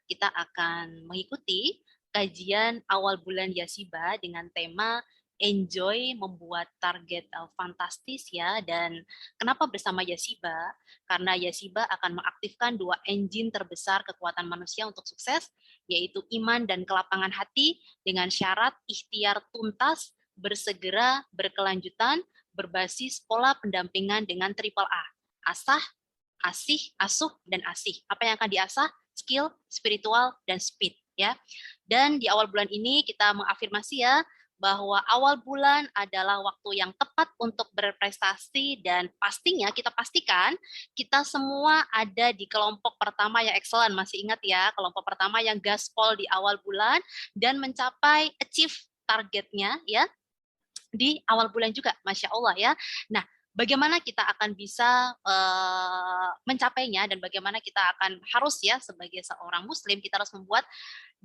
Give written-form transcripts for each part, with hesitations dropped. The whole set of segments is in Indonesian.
kita akan mengikuti kajian awal bulan Yasiba dengan tema enjoy membuat target fantastis ya. Dan kenapa bersama Yasiba? Karena Yasiba akan mengaktifkan dua engine terbesar kekuatan manusia untuk sukses, yaitu iman dan kelapangan hati dengan syarat ikhtiar tuntas, bersegera, berkelanjutan, berbasis pola pendampingan dengan triple A. Asah, asih, asuh, dan asih. Apa yang akan diasah? Skill, spiritual, dan speed. Ya. Dan di awal bulan ini kita mengafirmasi ya, bahwa awal bulan adalah waktu yang tepat untuk berprestasi dan pastinya kita pastikan kita semua ada di kelompok pertama yang excellent. Masih ingat ya, kelompok pertama yang gaspol di awal bulan dan mencapai achieve targetnya ya di awal bulan juga, Masya Allah ya. Nah, bagaimana kita akan bisa mencapainya dan bagaimana kita akan harus ya sebagai seorang muslim kita harus membuat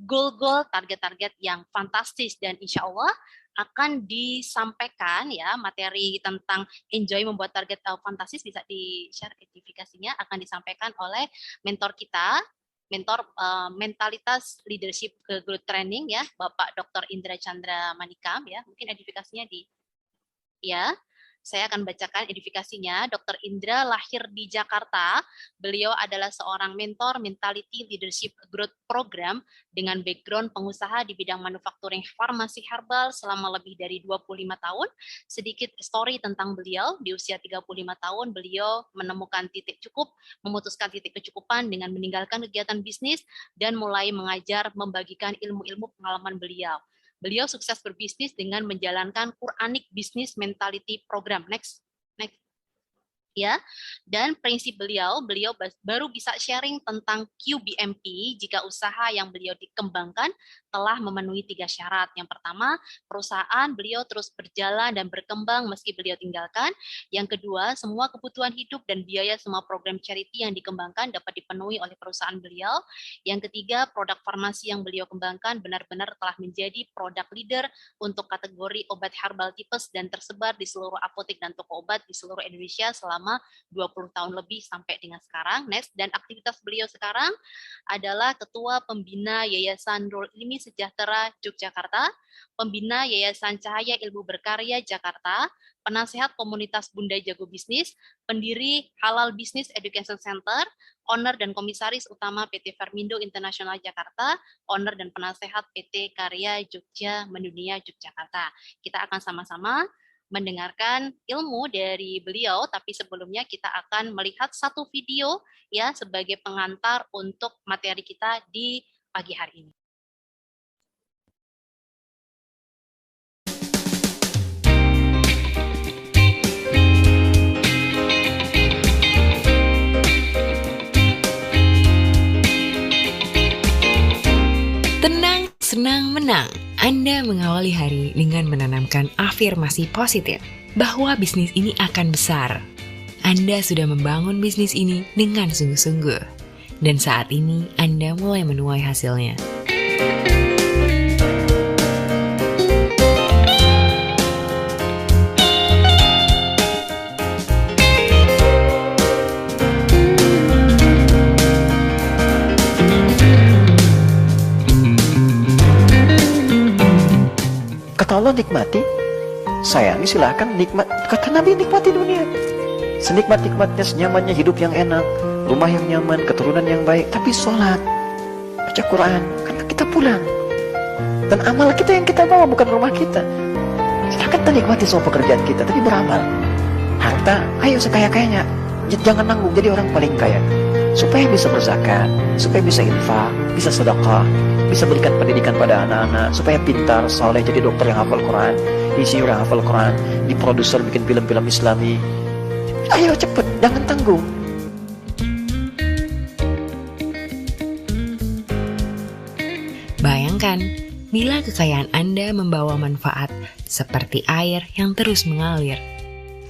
goal-goal, target-target yang fantastis dan insya Allah akan disampaikan ya materi tentang enjoy membuat target fantastis bisa di-share edifikasinya akan disampaikan oleh mentor kita, mentor mentalitas leadership growth training ya, Bapak Dr. Indra Chandra Manikam ya. Mungkin edifikasinya di ya. Saya akan bacakan edifikasinya. Dr. Indra lahir di Jakarta. Beliau adalah seorang mentor mentality leadership growth program dengan background pengusaha di bidang manufacturing farmasi herbal selama lebih dari 25 tahun. Sedikit story tentang beliau. Di usia 35 tahun, beliau menemukan titik cukup, memutuskan titik kecukupan dengan meninggalkan kegiatan bisnis dan mulai mengajar, membagikan ilmu-ilmu pengalaman beliau. Beliau sukses berbisnis dengan menjalankan Quranic Business Mentality Program. Next. Ya, dan prinsip beliau baru bisa sharing tentang QBMP jika usaha yang beliau dikembangkan telah memenuhi 3 syarat. Yang pertama, perusahaan beliau terus berjalan dan berkembang meski beliau tinggalkan. Yang kedua, semua kebutuhan hidup dan biaya semua program charity yang dikembangkan dapat dipenuhi oleh perusahaan beliau. Yang ketiga, produk farmasi yang beliau kembangkan benar-benar telah menjadi produk leader untuk kategori obat herbal tipes dan tersebar di seluruh apotek dan toko obat di seluruh Indonesia selama 20 tahun lebih sampai dengan sekarang. Next, dan aktivitas beliau sekarang adalah Ketua Pembina Yayasan Nurul Ilmi Sejahtera Yogyakarta, Pembina Yayasan Cahaya Ilmu Berkarya Jakarta, Penasehat Komunitas Bunda Jago Bisnis, pendiri Halal Business Education Center, owner dan komisaris utama PT Fermindo Internasional Jakarta, owner dan penasehat PT Karya Jogja Mendunia Yogyakarta. Kita akan sama-sama mendengarkan ilmu dari beliau, tapi sebelumnya kita akan melihat satu video ya sebagai pengantar untuk materi kita di pagi hari ini. Tenang, senang, menang. Anda mengawali hari dengan menanamkan afirmasi positif bahwa bisnis ini akan besar. Anda sudah membangun bisnis ini dengan sungguh-sungguh. Dan saat ini Anda mulai menuai hasilnya. Kata Allah nikmati, sayangi silahkan nikmat. Kata Nabi nikmati dunia, senikmat-nikmatnya, senyamannya hidup yang enak, rumah yang nyaman, keturunan yang baik. Tapi sholat, baca Quran, karena kita pulang. Dan amal kita yang kita bawa, bukan rumah kita. Silahkan kita nikmati semua pekerjaan kita, tapi beramal. Harta, ayo sekaya-kayanya, jangan nanggung jadi orang paling kaya. Supaya bisa berzakat, supaya bisa infak, bisa sedekah, bisa berikan pendidikan pada anak-anak, supaya pintar, soleh, jadi dokter yang hafal Quran, insinyur yang hafal Quran, di produser bikin film-film Islami. Ayo cepet, jangan tanggung. Bayangkan, bila kekayaan Anda membawa manfaat seperti air yang terus mengalir.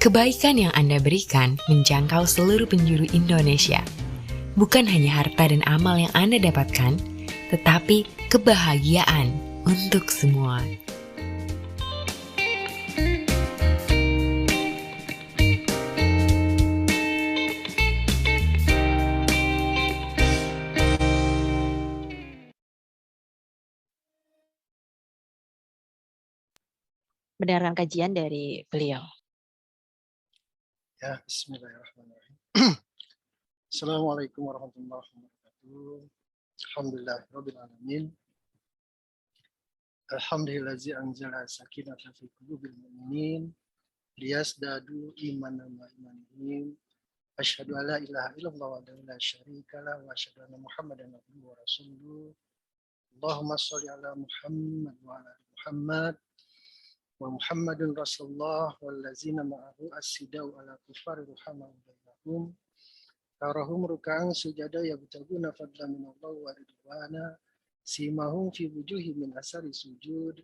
Kebaikan yang Anda berikan menjangkau seluruh penjuru Indonesia. Bukan hanya harta dan amal yang Anda dapatkan, tetapi kebahagiaan untuk semua. mendengarkan kajian dari beliau. Ya, bismillahirrahmanirrahim. Assalamualaikum warahmatullahi wabarakatuh. Alhamdulillahirabbil alamin. Alhamdulillazi anzala sakinata fi qulubil mu'minin liyazdadu imanan ma imanihim. Asyhadu an la ilaha illallah wa la syarika lah wa asyhadu anna Muhammadan abduhu wa rasuluh. Allahumma shalli ala Muhammad wa ala ali Muhammad wa Muhammadun Rasulullah wallazina ma'ahu as-sidau ala kufari ruhamau bainahum tarahum ruk'an sujada yabtaguna fadlan min Allah wa ridwana simahum fi wujuhihim min asari sujud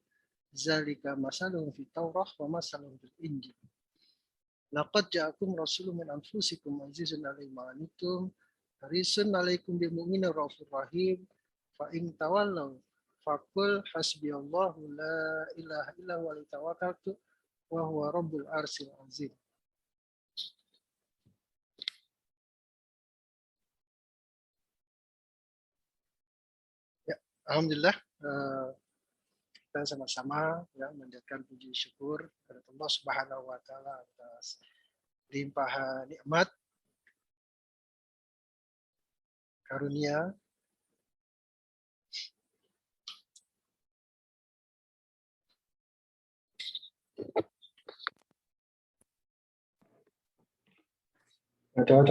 zalika masaluhum fi Taurah wa masaluhum fil Injil. Laqad ja'akum rasulun min anfusikum azizun 'alaihi ma anittum harisun 'alaikum bil mu'minina raufur rahim fa in tawallaw faqul hasbiyallahu la ilaha illa huwa alaihi tawakkaltu wa huwa rabbul arsyil azim. Ya, alhamdulillah kita sama-sama ya menjadikan puji syukur kepada Allah Subhanahu wa taala atas limpahan nikmat karunia ada.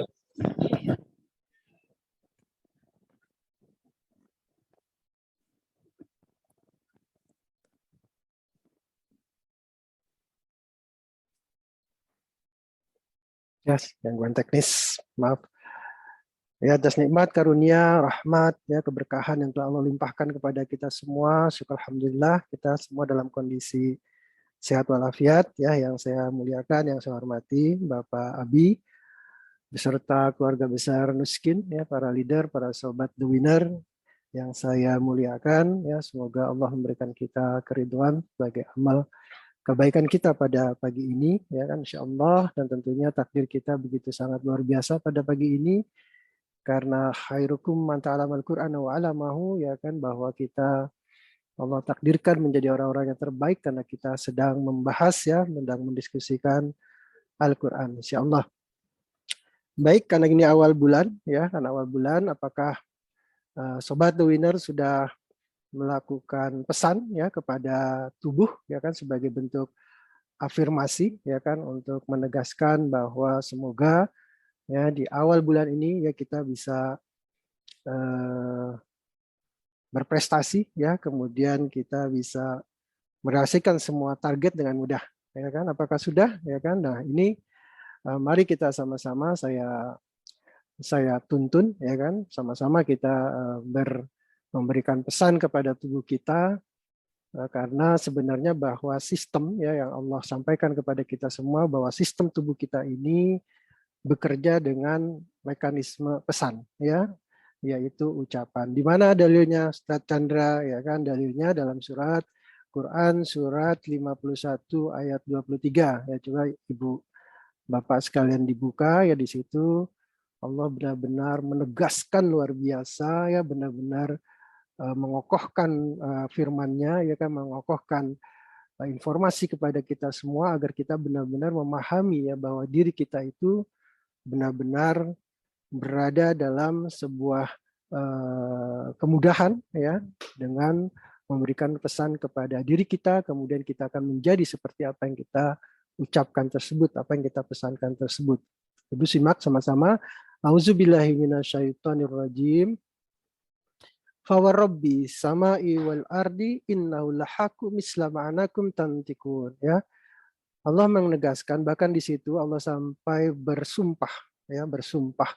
Yes, gangguan teknis, maaf. Ya, atas nikmat, karunia, rahmat, ya keberkahan yang telah Allah limpahkan kepada kita semua. Syukur alhamdulillah kita semua dalam kondisi sehat walafiat. Ya, yang saya muliakan, yang saya hormati, Bapak Abi, beserta keluarga besar Nuskin, ya para leader, para sobat The Winner, yang saya muliakan. Ya, semoga Allah memberikan kita keridhaan sebagai amal kebaikan kita pada pagi ini, ya kan, insya Allah, dan tentunya takdir kita begitu sangat luar biasa pada pagi ini, karena khairukum man ta'alamal Qur'ana wa 'alamahu, ya kan, bahwa kita Allah takdirkan menjadi orang-orang yang terbaik karena kita sedang membahas, ya, sedang mendiskusikan Al-Quran, insya Allah. Baik, karena ini awal bulan, ya, karena awal bulan, apakah Sobat The Winner sudah melakukan pesan ya kepada tubuh ya kan sebagai bentuk afirmasi ya kan untuk menegaskan bahwa semoga ya di awal bulan ini ya kita bisa berprestasi ya, kemudian kita bisa merealisasikan semua target dengan mudah ya kan. Apakah sudah ya kan? Nah, ini mari kita sama-sama saya tuntun ya kan, sama-sama kita memberikan pesan kepada tubuh kita, karena sebenarnya bahwa sistem ya yang Allah sampaikan kepada kita semua, bahwa sistem tubuh kita ini bekerja dengan mekanisme pesan ya, yaitu ucapan. Di mana dalilnya Ustaz Chandra ya kan? Dalilnya dalam surat Quran surat 51 ayat 23 ya, coba Ibu Bapak sekalian dibuka ya, di situ Allah benar-benar menegaskan luar biasa ya, benar-benar mengokohkan firman-Nya ya kan, mengokohkan informasi kepada kita semua agar kita benar-benar memahami ya bahwa diri kita itu benar-benar berada dalam sebuah kemudahan ya, dengan memberikan pesan kepada diri kita, kemudian kita akan menjadi seperti apa yang kita ucapkan tersebut, apa yang kita pesankan tersebut. Ibu simak sama-sama. Auzubillahi minasyaitonirrajim. Fawarabbi sama'i wal ardi innahu lahaqqu misla ma'anakum tantikun ya. Allah menegaskan, bahkan di situ Allah sampai bersumpah ya, bersumpah.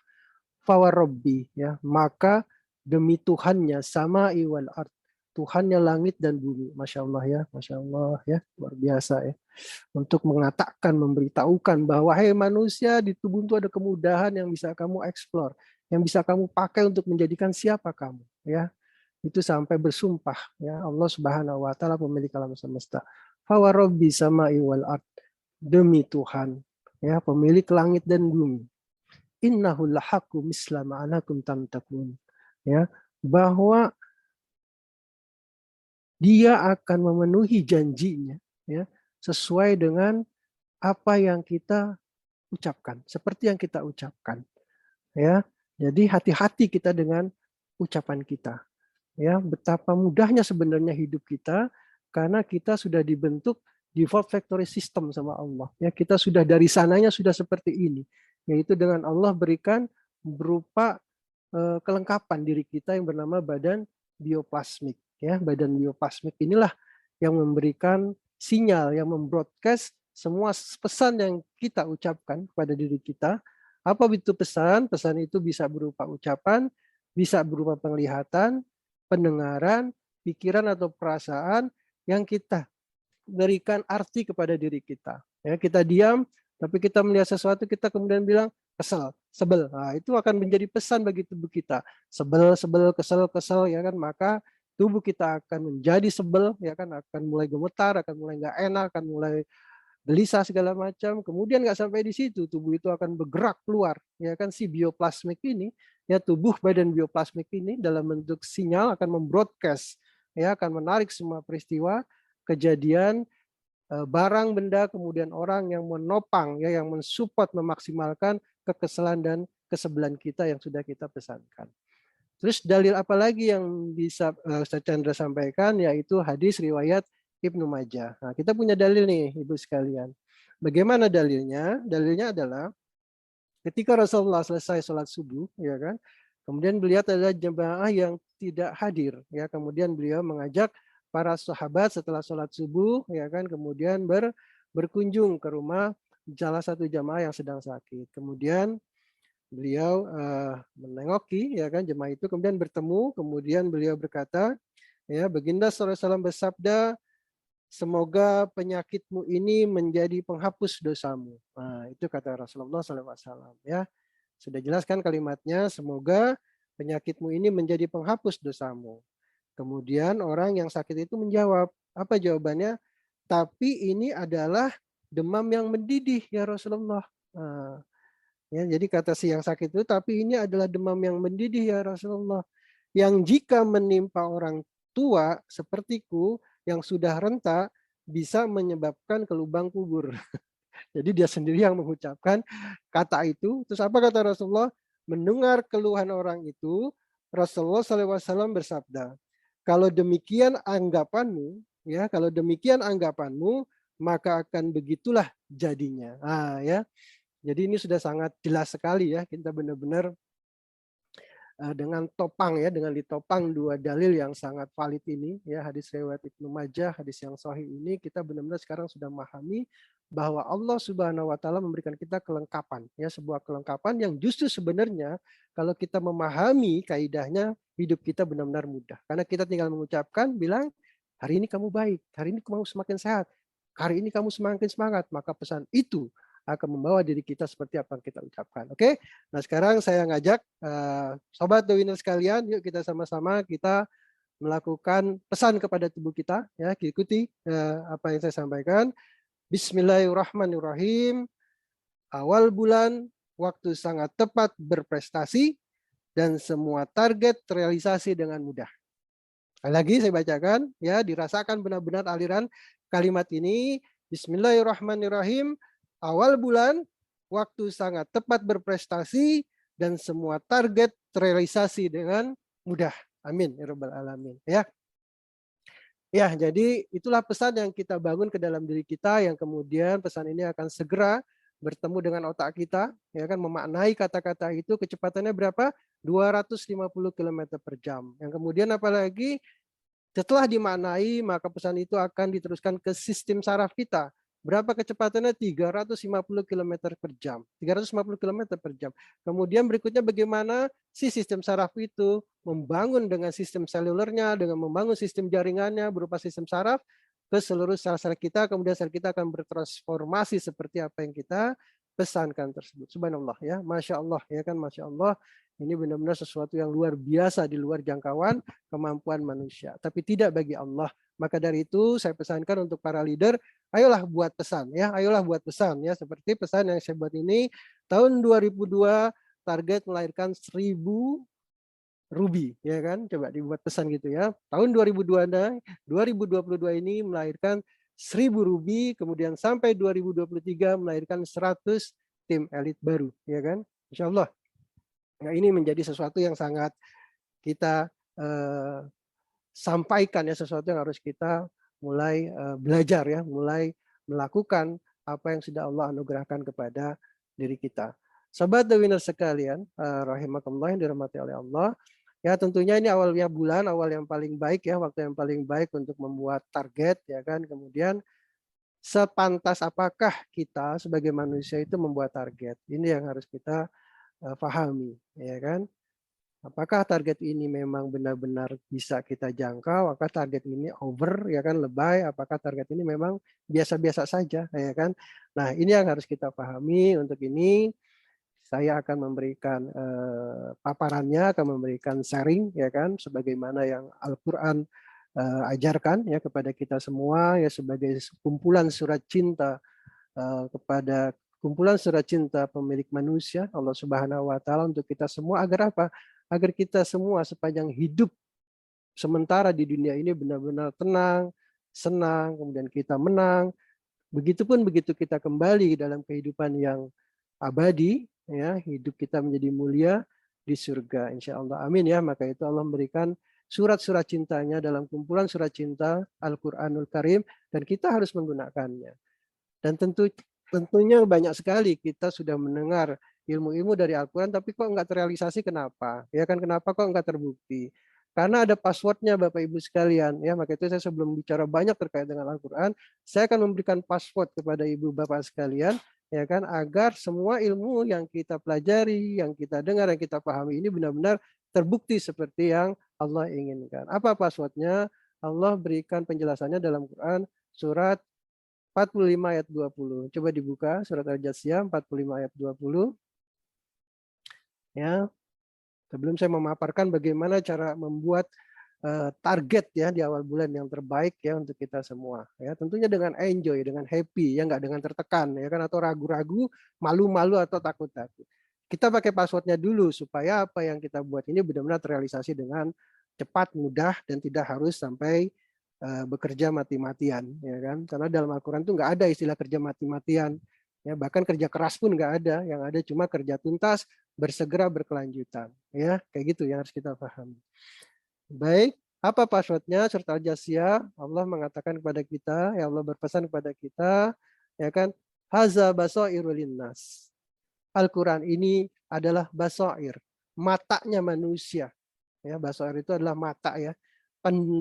Fawarabbi ya, maka demi Tuhannya sama'i wal ard, Tuhannya langit dan bumi. Masya Allah ya, luar biasa ya. Untuk mengatakan, memberitahukan bahwa hey manusia, di tubuh itu ada kemudahan yang bisa kamu eksplor, yang bisa kamu pakai untuk menjadikan siapa kamu ya. Itu sampai bersumpah ya, Allah Subhanahu wa taala pemilik alam semesta. Fa warabbi sama'i wal ard, demi Tuhan ya, pemilik langit dan bumi. Innahu lahaqqu misla ma'anakum tantakun ya, bahwa Dia akan memenuhi janjinya ya, sesuai dengan apa yang kita ucapkan, seperti yang kita ucapkan. Ya, jadi hati-hati kita dengan ucapan kita. Ya, betapa mudahnya sebenarnya hidup kita karena kita sudah dibentuk default factory system sama Allah. Ya, kita sudah dari sananya sudah seperti ini, yaitu dengan Allah berikan berupa kelengkapan diri kita yang bernama badan bioplasmik. Ya, badan bioplasmik inilah yang memberikan sinyal, yang membroadcast semua pesan yang kita ucapkan kepada diri kita. Apa itu pesan? Pesan itu bisa berupa ucapan, bisa berupa penglihatan, pendengaran, pikiran atau perasaan yang kita berikan arti kepada diri kita. Ya, kita diam, tapi kita melihat sesuatu, kita kemudian bilang kesel, sebel. Nah, itu akan menjadi pesan bagi tubuh kita. Sebel, sebel, kesel, kesel, ya kan? Maka tubuh kita akan menjadi sebel, ya kan? Akan mulai gemetar, akan mulai nggak enak, akan mulai gelisah segala macam. Kemudian nggak sampai di situ, tubuh itu akan bergerak keluar, ya kan? Si bioplasmik ini, ya tubuh badan bioplasmik ini dalam bentuk sinyal akan membroadcast, ya akan menarik semua peristiwa, kejadian, barang, benda, kemudian orang yang menopang, ya yang mensupport, memaksimalkan kekesalan dan kesebelan kita yang sudah kita pesankan. Terus dalil apa lagi yang bisa Ustaz Chandra sampaikan, yaitu hadis riwayat Ibnu Majah. Nah, kita punya dalil nih Ibu sekalian. Bagaimana dalilnya? Dalilnya adalah ketika Rasulullah selesai sholat subuh, ya kan, kemudian beliau adalah jemaah yang tidak hadir, ya kemudian beliau mengajak para sahabat setelah sholat subuh, ya kan, kemudian berkunjung ke rumah salah satu jamaah yang sedang sakit. Kemudian beliau menengoki, ya kan, jemaah itu, kemudian bertemu, kemudian beliau berkata, ya baginda sallallahu alaihi wasallam bersabda, semoga penyakitmu ini menjadi penghapus dosamu. Nah, itu kata Rasulullah sallallahu alaihi wasallam, ya. Sudah jelaskan kalimatnya, semoga penyakitmu ini menjadi penghapus dosamu. Kemudian orang yang sakit itu menjawab, apa jawabannya? Tapi ini adalah demam yang mendidih ya Rasulullah. Nah, ya, jadi kata si yang sakit itu, tapi ini adalah demam yang mendidih ya Rasulullah. Yang jika menimpa orang tua sepertiku yang sudah renta bisa menyebabkan ke lubang kubur. Jadi dia sendiri yang mengucapkan kata itu. Terus apa kata Rasulullah? Mendengar keluhan orang itu, Rasulullah SAW bersabda, kalau demikian anggapanmu, ya, kalau demikian anggapanmu, maka akan begitulah jadinya. Ah, ya. Jadi ini sudah sangat jelas sekali ya, kita benar-benar dengan topang ya, dengan ditopang dua dalil yang sangat valid ini ya, hadis riwayat Ibnu Majah, hadis yang sahih ini, kita benar-benar sekarang sudah memahami bahwa Allah Subhanahu wa taala memberikan kita kelengkapan ya, sebuah kelengkapan yang justru sebenarnya kalau kita memahami kaidahnya, hidup kita benar-benar mudah. Karena kita tinggal mengucapkan, bilang hari ini kamu baik, hari ini kamu semakin sehat, hari ini kamu semakin semangat, maka pesan itu akan membawa diri kita seperti apa yang kita ucapkan. Oke, nah sekarang saya ngajak sobat The Winner sekalian, yuk kita sama-sama kita melakukan pesan kepada tubuh kita, ya, ikuti apa yang saya sampaikan. Bismillahirrahmanirrahim. Awal bulan, waktu sangat tepat berprestasi dan semua target terrealisasi dengan mudah. Sekali lagi saya bacakan, ya, dirasakan benar-benar aliran kalimat ini. Bismillahirrahmanirrahim. Awal bulan, waktu sangat tepat berprestasi dan semua target terrealisasi dengan mudah. Amin ya rabbal alamin. Ya. Ya, jadi itulah pesan yang kita bangun ke dalam diri kita, yang kemudian pesan ini akan segera bertemu dengan otak kita, ya kan, memaknai kata-kata itu. Kecepatannya berapa? 250 km per jam. Yang kemudian apalagi setelah dimaknai, maka pesan itu akan diteruskan ke sistem saraf kita. Berapa kecepatannya? 350 km per jam. 350 km per jam. Kemudian berikutnya bagaimana si sistem saraf itu membangun dengan sistem selulernya, dengan membangun sistem jaringannya berupa sistem saraf ke seluruh sel-sel kita. Kemudian sel kita akan bertransformasi seperti apa yang kita pesankan tersebut. Subhanallah ya, Masya Allah ya kan, Masya Allah. Ini benar-benar sesuatu yang luar biasa di luar jangkauan kemampuan manusia. Tapi tidak bagi Allah. Maka dari itu saya pesankan untuk para leader, ayolah buat pesan ya, ayolah buat pesan ya, seperti pesan yang saya buat ini. Tahun 2002 target melahirkan 1000 ruby ya kan, coba dibuat pesan gitu ya. Tahun 2022 ini melahirkan 1000 ruby, kemudian sampai 2023 melahirkan 100 tim elit baru, ya kan? Insya Allah. Nah, ini menjadi sesuatu yang sangat kita sampaikan ya, sesuatu yang harus kita mulai belajar ya, mulai melakukan apa yang sudah Allah anugerahkan kepada diri kita. Sobat The Winner sekalian, rahimakumullah yang dirahmati oleh Allah. Ya tentunya ini awalnya bulan, awal yang paling baik ya, waktu yang paling baik untuk membuat target ya kan. Kemudian sepantas apakah kita sebagai manusia itu membuat target? Ini yang harus kita pahami ya kan. Apakah target ini memang benar-benar bisa kita jangkau? Apakah target ini over ya kan, lebay? Apakah target ini memang biasa-biasa saja ya kan? Nah, ini yang harus kita pahami. Untuk ini saya akan memberikan paparannya, akan memberikan sharing ya kan, sebagaimana yang Al-Qur'an ajarkan ya kepada kita semua ya, sebagai kumpulan surat cinta kepada kumpulan surat cinta pemilik manusia Allah Subhanahu wa taala untuk kita semua, agar apa? Agar kita semua sepanjang hidup sementara di dunia ini benar-benar tenang, senang, kemudian kita menang. Begitupun begitu kita kembali dalam kehidupan yang abadi, ya hidup kita menjadi mulia di surga, insya Allah. Amin ya. Maka itu Allah memberikan surat-surat cintanya dalam kumpulan surat cinta Al-Quranul Karim, dan kita harus menggunakannya. Dan tentunya banyak sekali kita sudah mendengar ilmu-ilmu dari Al-Quran, tapi kok nggak terrealisasi, kenapa? Ya kan, kenapa kok nggak terbukti? Karena ada passwordnya Bapak Ibu sekalian. Ya, maka itu saya sebelum bicara banyak terkait dengan Al-Quran, saya akan memberikan password kepada Ibu Bapak sekalian, ya kan, agar semua ilmu yang kita pelajari, yang kita dengar, yang kita pahami ini benar-benar terbukti seperti yang Allah inginkan. Apa passwordnya? Allah berikan penjelasannya dalam Quran surat 45 ayat 20. Coba dibuka surat Al-Jasiyah 45 ayat 20. Ya. Sebelum saya memaparkan bagaimana cara membuat target ya di awal bulan yang terbaik ya untuk kita semua. Ya, tentunya dengan enjoy, dengan happy, ya nggak dengan tertekan ya kan, atau ragu-ragu, malu-malu atau takut-takut. Kita pakai passwordnya dulu supaya apa yang kita buat ini benar-benar terrealisasi dengan cepat, mudah, dan tidak harus sampai bekerja mati-matian ya kan. Karena dalam Al-Quran itu nggak ada istilah kerja mati-matian. Ya, bahkan kerja keras pun nggak ada, yang ada cuma kerja tuntas, bersegera, berkelanjutan. Ya, kayak gitu yang harus kita pahami. Baik, apa passwordnya? Surat Al-Jasiyah, Allah mengatakan kepada kita, ya Allah berpesan kepada kita, ya kan, haza basairul linnas. Al-Quran ini adalah basair, matanya manusia. Ya, basair itu adalah mata ya,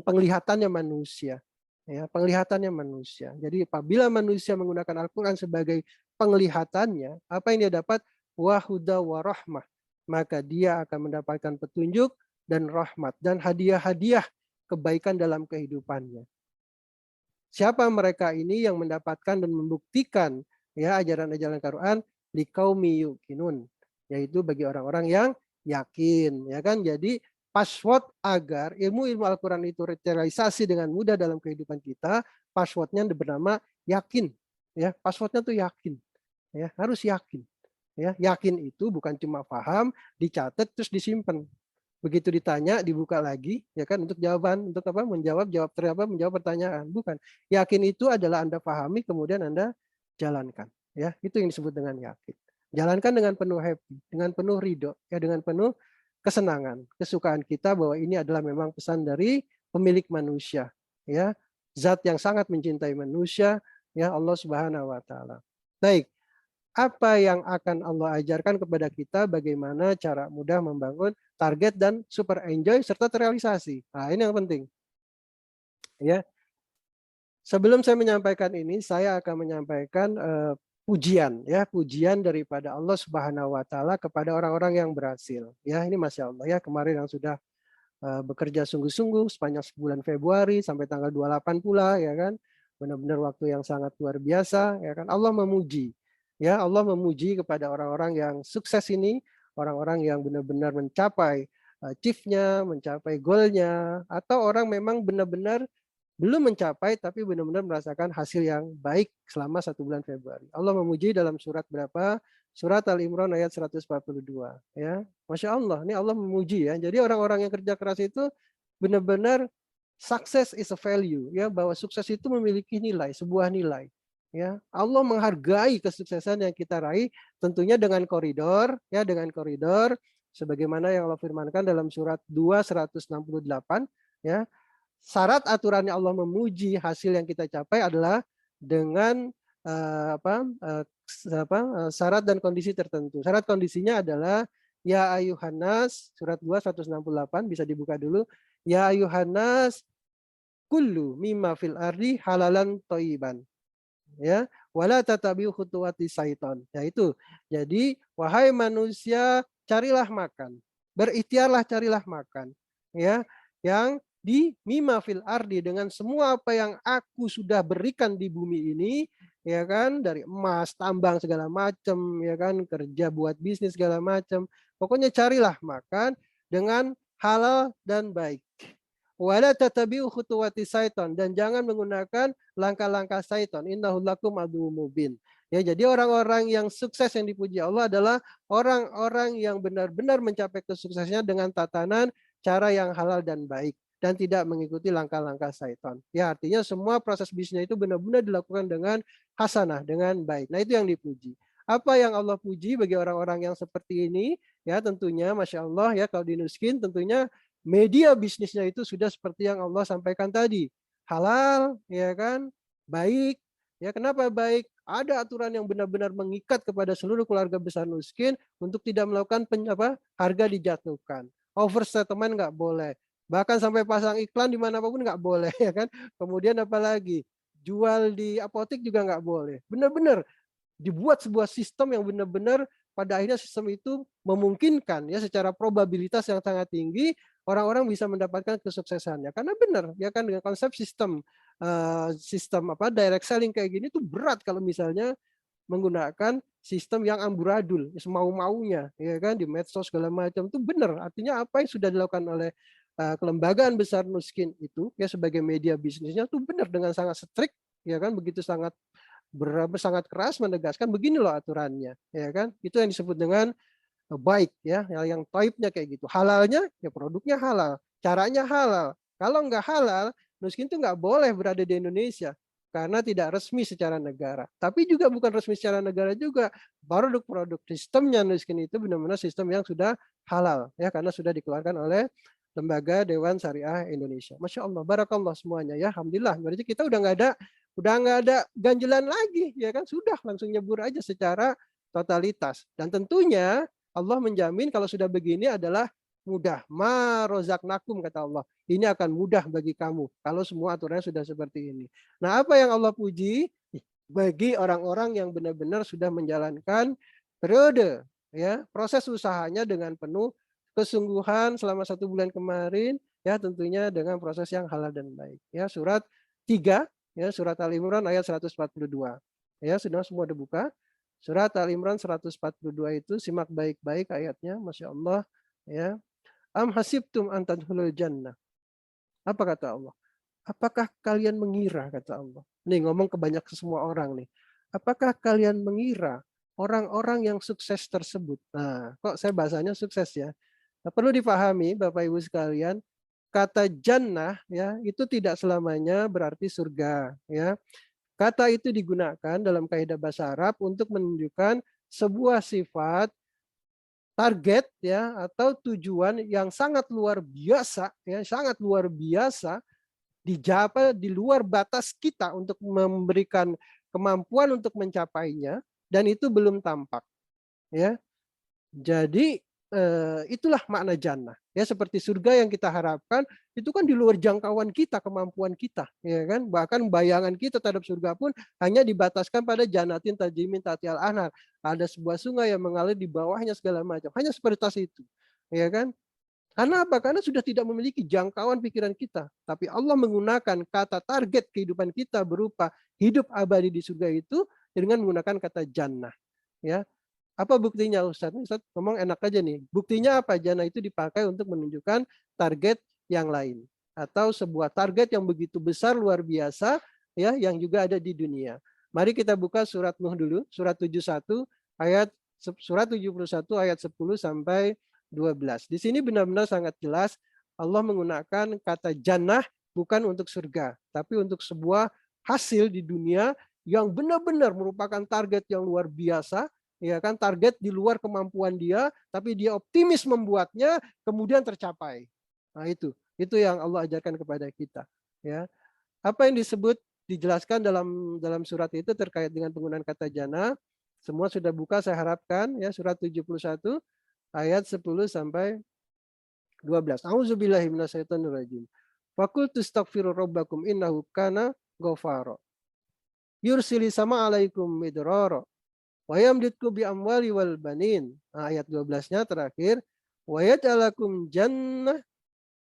penglihatannya manusia. Ya, penglihatannya manusia. Jadi apabila manusia menggunakan Al-Quran sebagai penglihatannya, apa yang dia dapat? Wahuda wa rahmah. Maka dia akan mendapatkan petunjuk dan rahmat dan hadiah-hadiah kebaikan dalam kehidupannya. Siapa mereka ini yang mendapatkan dan membuktikan ya ajaran-ajaran Al-Quran? Liqaumi yuqinun, yaitu bagi orang-orang yang yakin, ya kan? Jadi password agar ilmu-ilmu Al-Quran itu terrealisasi dengan mudah dalam kehidupan kita, passwordnya bernama yakin. Ya, passwordnya tuh yakin. Ya, harus yakin. Ya, yakin itu bukan cuma paham, dicatat terus disimpan. Begitu ditanya dibuka lagi, ya kan, untuk jawaban, untuk apa? Menjawab pertanyaan. Bukan. Yakin itu adalah Anda pahami kemudian Anda jalankan. Ya, itu yang disebut dengan yakin. Jalankan dengan penuh happy, dengan penuh ridho, ya, dengan penuh kesenangan, kesukaan kita bahwa ini adalah memang pesan dari pemilik manusia, ya, zat yang sangat mencintai manusia, ya, Allah Subhanahu wa taala. Baik, apa yang akan Allah ajarkan kepada kita, bagaimana cara mudah membangun target dan super enjoy serta terrealisasi. Nah, ini yang penting. Ya. Sebelum saya menyampaikan ini, saya akan menyampaikan pujian, ya, pujian daripada Allah Subhanahu wa taala kepada orang-orang yang berhasil. Ya, ini Masya Allah ya, kemarin yang sudah bekerja sungguh-sungguh sepanjang bulan Februari sampai tanggal 28 pula, ya kan. Benar-benar waktu yang sangat luar biasa, ya kan. Allah memuji. Ya, Allah memuji kepada orang-orang yang sukses ini, orang-orang yang benar-benar mencapai achieve-nya, mencapai goal-nya, atau orang memang benar-benar belum mencapai tapi benar-benar merasakan hasil yang baik selama 1 bulan Februari. Allah memuji dalam surat berapa? Surat Al-Imran ayat 142. Ya, Masya Allah, ini Allah memuji ya. Jadi orang-orang yang kerja keras itu benar-benar Success is a value, ya, bahwa sukses itu memiliki nilai, sebuah nilai. Ya, Allah menghargai kesuksesan yang kita raih, tentunya dengan koridor, ya, dengan koridor sebagaimana yang Allah firmankan dalam surat 2:168, ya. Syarat aturannya Allah memuji hasil yang kita capai adalah dengan syarat dan kondisi tertentu. Syarat kondisinya adalah ya ayuhanas, surat 2:168, bisa dibuka dulu. Ya ayuhanas kullu mimma fil ardi halalan thayyiban. Ya, wala tatabi'u khutuwati syaiton. Ya itu. Jadi wahai manusia, carilah makan. Berikhtiarlah carilah makan. Ya, yang di mimma fil ardi, dengan semua apa yang aku sudah berikan di bumi ini, ya kan, dari emas, tambang segala macam, ya kan, kerja buat bisnis segala macam. Pokoknya carilah makan dengan halal dan baik. Wala tatabi'u khutuwati syaiton, dan jangan menggunakan langkah-langkah syaiton. Innahu lakum aduwwum mubin. Ya, jadi orang-orang yang sukses yang dipuji Allah adalah orang-orang yang benar-benar mencapai kesuksesannya dengan tatanan cara yang halal dan baik dan tidak mengikuti langkah-langkah syaiton. Ya, artinya semua proses bisnis itu benar-benar dilakukan dengan hasanah, dengan baik. Nah, itu yang dipuji. Apa yang Allah puji bagi orang-orang yang seperti ini? Ya, tentunya Masya Allah, ya, kalau di Nuskin tentunya media bisnisnya itu sudah seperti yang Allah sampaikan tadi. Halal, ya kan? Baik. Ya, kenapa baik? Ada aturan yang benar-benar mengikat kepada seluruh keluarga besar Nuskin untuk tidak melakukan harga dijatuhkan. Overstatement nggak boleh. Bahkan sampai pasang iklan dimanapun nggak boleh, ya kan? Kemudian apalagi jual di apotek juga nggak boleh. Benar-benar dibuat sebuah sistem yang benar-benar pada akhirnya sistem itu memungkinkan, ya, secara probabilitas yang sangat tinggi orang-orang bisa mendapatkan kesuksesannya. Karena benar, ya kan, dengan konsep sistem direct selling kayak gini tuh berat kalau misalnya menggunakan sistem yang amburadul, semau-maunya, ya kan, di medsos segala macam. Itu benar. Artinya apa yang sudah dilakukan oleh kelembagaan besar Nuskin itu, ya, sebagai media bisnisnya tuh benar, dengan sangat strict, ya kan, begitu sangat sangat keras menegaskan begini loh aturannya, ya kan. Itu yang disebut dengan baik, ya, yang taibnya kayak gitu. Halalnya, ya produknya halal, caranya halal. Kalau nggak halal, Nuskin itu nggak boleh berada di Indonesia karena tidak resmi secara negara. Tapi juga bukan resmi secara negara juga. Produk-produk sistemnya Nuskin itu benar-benar sistem yang sudah halal, ya, karena sudah dikeluarkan oleh Lembaga Dewan Syariah Indonesia. Masya Allah, barakallah semuanya, ya, alhamdulillah. Berarti kita udah nggak ada ganjelan lagi, ya kan, sudah langsung nyebur aja secara totalitas. Dan tentunya Allah menjamin kalau sudah begini adalah mudah. Ma rozaknakum, kata Allah. Ini akan mudah bagi kamu kalau semua aturannya sudah seperti ini. Nah, apa yang Allah puji bagi orang-orang yang benar-benar sudah menjalankan periode, ya, proses usahanya dengan penuh kesungguhan selama 1 bulan kemarin, ya, tentunya dengan proses yang halal dan baik. Ya, surat 3, ya, surat Al-Imran ayat 142. Ya, sudah semua dibuka. Surat Al-Imran 142 itu simak baik-baik ayatnya, Masya Allah, ya. Am hasibtum an tadkhulul jannah. Apa kata Allah? Apakah kalian mengira, kata Allah. Nih ngomong ke banyak semua orang nih. Apakah kalian mengira orang-orang yang sukses tersebut? Nah, kok saya bahasanya sukses, ya. Nah, perlu dipahami Bapak Ibu sekalian, kata jannah, ya, itu tidak selamanya berarti surga, ya. Kata itu digunakan dalam kaidah bahasa Arab untuk menunjukkan sebuah sifat, target, ya, atau tujuan yang sangat luar biasa, ya, sangat luar biasa di luar batas kita untuk memberikan kemampuan untuk mencapainya, dan itu belum tampak, ya. Jadi itulah makna jannah, ya, seperti surga yang kita harapkan itu kan di luar jangkauan kita, kemampuan kita, ya kan, bahkan bayangan kita terhadap surga pun hanya dibataskan pada jannatin tajrimin tahtial anhar, ada sebuah sungai yang mengalir di bawahnya segala macam, hanya sebatas itu, ya kan. Karena apa? Karena sudah tidak memiliki jangkauan pikiran kita, tapi Allah menggunakan kata target kehidupan kita berupa hidup abadi di surga itu dengan menggunakan kata jannah, ya. Apa buktinya, Ustadz? Ustadz ngomong enak aja nih. Buktinya apa? Jannah itu dipakai untuk menunjukkan target yang lain atau sebuah target yang begitu besar luar biasa, ya, yang juga ada di dunia. Mari kita buka surat Nuh dulu, surat 71 ayat 10 sampai 12. Di sini benar-benar sangat jelas Allah menggunakan kata jannah bukan untuk surga, tapi untuk sebuah hasil di dunia yang benar-benar merupakan target yang luar biasa, ya kan, target di luar kemampuan dia, tapi dia optimis membuatnya, kemudian tercapai. Nah itu yang Allah ajarkan kepada kita. Ya, apa yang dijelaskan dalam surat itu terkait dengan penggunaan kata jannah, semua sudah buka saya harapkan ya, surat 71 ayat 10 sampai 12. A'udzubillahi minasyaitonirrajim. Faqultu astaghfiru rabbakum innahu kana ghafara. Yursili sama alaikum midrara. Wa yamditku bi amwali wal banin. Nah, ayat 12-nya terakhir. Wa yaj'alakum jannah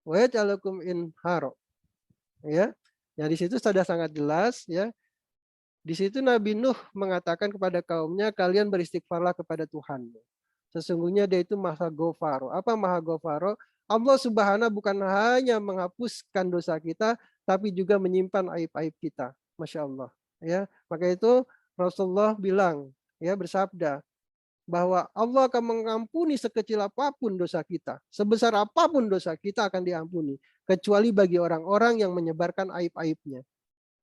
wa yaj'alakum inhara. Ya. Ya di situ sudah sangat jelas ya. Di situ Nabi Nuh mengatakan kepada kaumnya, kalian beristighfarlah kepada Tuhan. Sesungguhnya dia itu Maha Ghafar. Apa Maha Ghafar? Allah Subhanahu bukan hanya menghapuskan dosa kita, tapi juga menyimpan aib-aib kita. Masya Allah. Ya, maka itu Rasulullah bilang, ya bersabda bahwa Allah akan mengampuni sekecil apapun dosa kita, sebesar apapun dosa kita akan diampuni, kecuali bagi orang-orang yang menyebarkan aib-aibnya.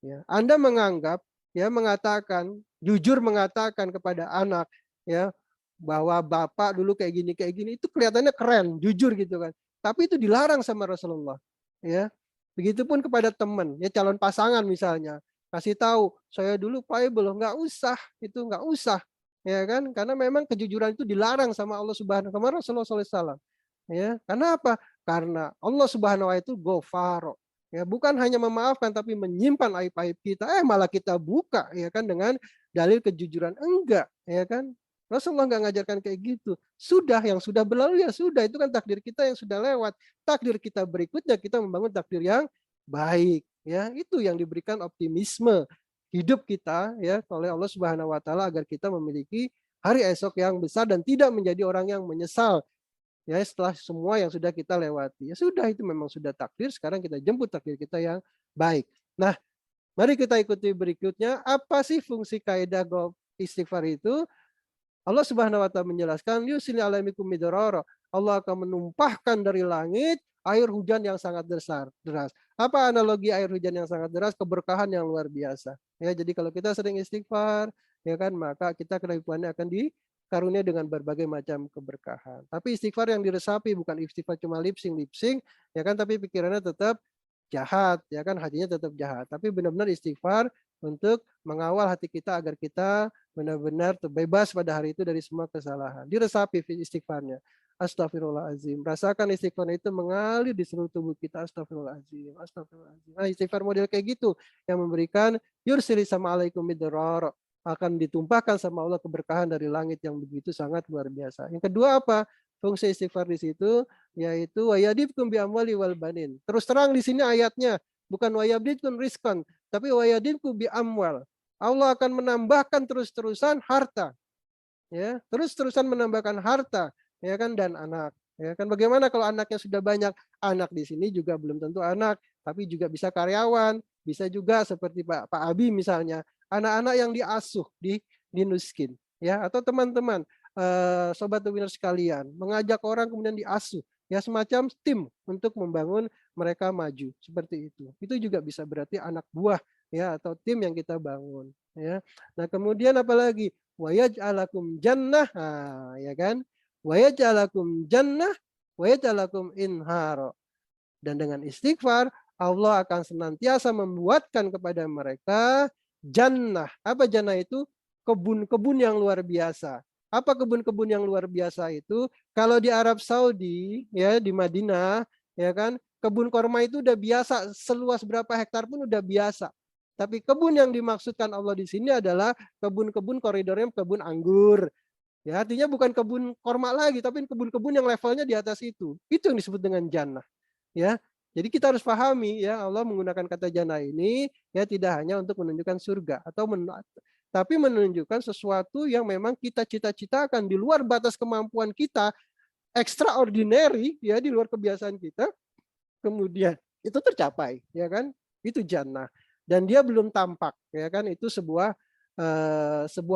Ya, Anda menganggap, ya mengatakan, jujur mengatakan kepada anak, ya bahwa bapak dulu kayak gini, itu kelihatannya keren, jujur gitu kan. Tapi itu dilarang sama Rasulullah. Ya, begitupun kepada teman, ya calon pasangan misalnya, kasih tahu, saya dulu playboy, nggak usah, itu nggak usah, ya kan? Karena memang kejujuran itu dilarang sama Allah Subhanahu wa taala, Rasulullah SAW. Ya, karena apa? Karena Allah Subhanahu wa taala itu Ghafar. Ya, bukan hanya memaafkan tapi menyimpan aib-aib kita. Malah kita buka ya kan dengan dalil kejujuran, enggak, ya kan? Rasulullah nggak ngajarkan kayak gitu. Sudah, yang sudah berlalu ya sudah, itu kan takdir kita yang sudah lewat. Takdir kita berikutnya kita membangun takdir yang baik, ya. Itu yang diberikan optimisme hidup kita ya oleh Allah Subhanahu wa taala agar kita memiliki hari esok yang besar dan tidak menjadi orang yang menyesal ya setelah semua yang sudah kita lewati. Ya sudah, itu memang sudah takdir, sekarang kita jemput takdir kita yang baik. Nah, mari kita ikuti berikutnya, apa sih fungsi kaidah istighfar itu? Allah Subhanahu wa taala menjelaskan, yusil alaikum midrara. Allah akan menumpahkan dari langit air hujan yang sangat deras. Apa analogi air hujan yang sangat deras? Keberkahan yang luar biasa. Ya, jadi kalau kita sering istighfar, ya kan, maka kita kehidupannya akan dikarunia dengan berbagai macam keberkahan. Tapi istighfar yang diresapi, bukan istighfar cuma lip sync, ya kan, tapi pikirannya tetap jahat, ya kan, hatinya tetap jahat. Tapi benar-benar istighfar untuk mengawal hati kita agar kita benar-benar terbebas pada hari itu dari semua kesalahan. Diresapi istighfarnya. Astagfirullahaladzim. Rasakan istighfar itu mengalir di seluruh tubuh kita. Astagfirullahaladzim. Astagfirullahaladzim. Nah, istighfar model kayak gitu yang memberikan yursili sama alaikum midrar, akan ditumpahkan sama Allah keberkahan dari langit yang begitu sangat luar biasa. Yang kedua apa? Fungsi istighfar di situ yaitu wayadibkum bi amwali wal banin. Terus terang di sini ayatnya, bukan wayabditkum rizqan, tapi wayadibkum bi amwal. Allah akan menambahkan terus-terusan harta. Ya, terus-terusan menambahkan harta, ya kan, dan anak. Ya kan, bagaimana kalau anaknya sudah banyak? Anak di sini juga belum tentu anak, tapi juga bisa karyawan, bisa juga seperti Pak Abi misalnya, anak-anak yang diasuh di Nuskin, ya, atau teman-teman sobat Winner sekalian, mengajak orang kemudian diasuh, ya semacam tim untuk membangun mereka maju, seperti itu. Itu juga bisa berarti anak buah, ya, atau tim yang kita bangun, ya. Nah, kemudian apalagi? Wa yaj'alakum jannah, ya kan? Wa yaj'alakum jannah wa yaj'alakum inhara. Dan dengan istighfar Allah akan senantiasa membuatkan kepada mereka jannah. Apa jannah itu? Kebun-kebun yang luar biasa. Apa kebun-kebun yang luar biasa itu? Kalau di Arab Saudi, ya di Madinah, ya kan, kebun korma itu udah biasa, seluas berapa hektar pun udah biasa. Tapi kebun yang dimaksudkan Allah di sini adalah kebun-kebun koridornya kebun anggur. Ya, artinya bukan kebun korma lagi, tapi kebun-kebun yang levelnya di atas itu. Itu yang disebut dengan jannah. Ya, jadi kita harus pahami ya, Allah menggunakan kata jannah ini ya tidak hanya untuk menunjukkan surga atau tapi menunjukkan sesuatu yang memang kita cita-citakan di luar batas kemampuan kita, extraordinary ya, di luar kebiasaan kita. Kemudian itu tercapai, ya kan? Itu jannah. Dan dia belum tampak, ya kan, itu sebuah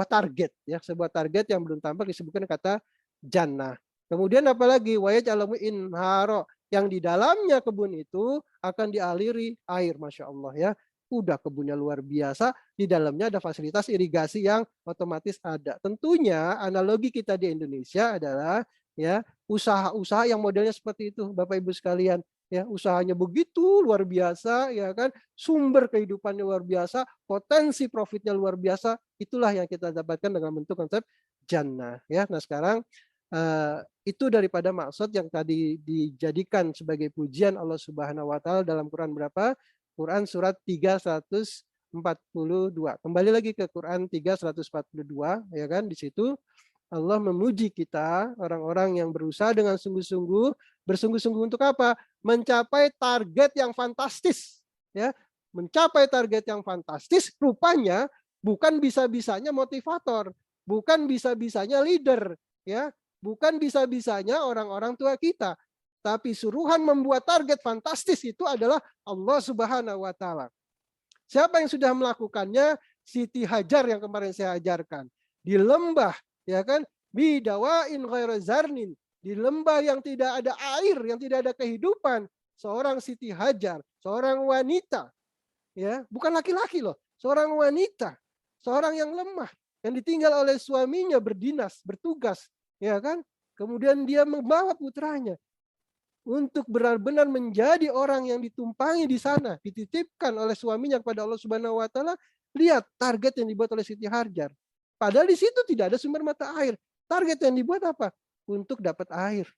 target, ya, sebuah target yang belum tampak disebutkan kata jannah. Kemudian apalagi wayaj'alamu inharo, yang di dalamnya kebun itu akan dialiri air, Masya Allah ya. Udah kebunnya luar biasa, di dalamnya ada fasilitas irigasi yang otomatis ada. Tentunya analogi kita di Indonesia adalah ya usaha-usaha yang modelnya seperti itu, Bapak Ibu sekalian. Ya, usahanya begitu luar biasa, ya kan, sumber kehidupannya luar biasa, potensi profitnya luar biasa, itulah yang kita dapatkan dengan bentuk konsep jannah. Ya, nah sekarang itu daripada maksud yang tadi dijadikan sebagai pujian Allah Subhanahu Wa Taala dalam Quran berapa? Quran surat 342. Kembali lagi ke Quran 342, ya kan, di situ Allah memuji kita, orang-orang yang berusaha dengan sungguh-sungguh, bersungguh-sungguh untuk apa? Mencapai target yang fantastis, ya. Mencapai target yang fantastis rupanya bukan bisa-bisanya motivator, bukan bisa-bisanya leader, ya. Bukan bisa-bisanya orang-orang tua kita, tapi suruhan membuat target fantastis itu adalah Allah Subhanahu wa taala. Siapa yang sudah melakukannya? Siti Hajar yang kemarin saya ajarkan. Di lembah, ya kan, bidawain ghairu zarnin, di lembah yang tidak ada air, yang tidak ada kehidupan, seorang Siti Hajar, seorang wanita, ya, bukan laki-laki loh, seorang wanita, seorang yang lemah, yang ditinggal oleh suaminya berdinas, bertugas, ya kan, kemudian dia membawa putranya untuk benar-benar menjadi orang yang ditumpangi di sana, dititipkan oleh suaminya kepada Allah Subhanahu wa taala. Lihat target yang dibuat oleh Siti Hajar. Padahal di situ tidak ada sumber mata air. Target yang dibuat apa? Untuk dapat air.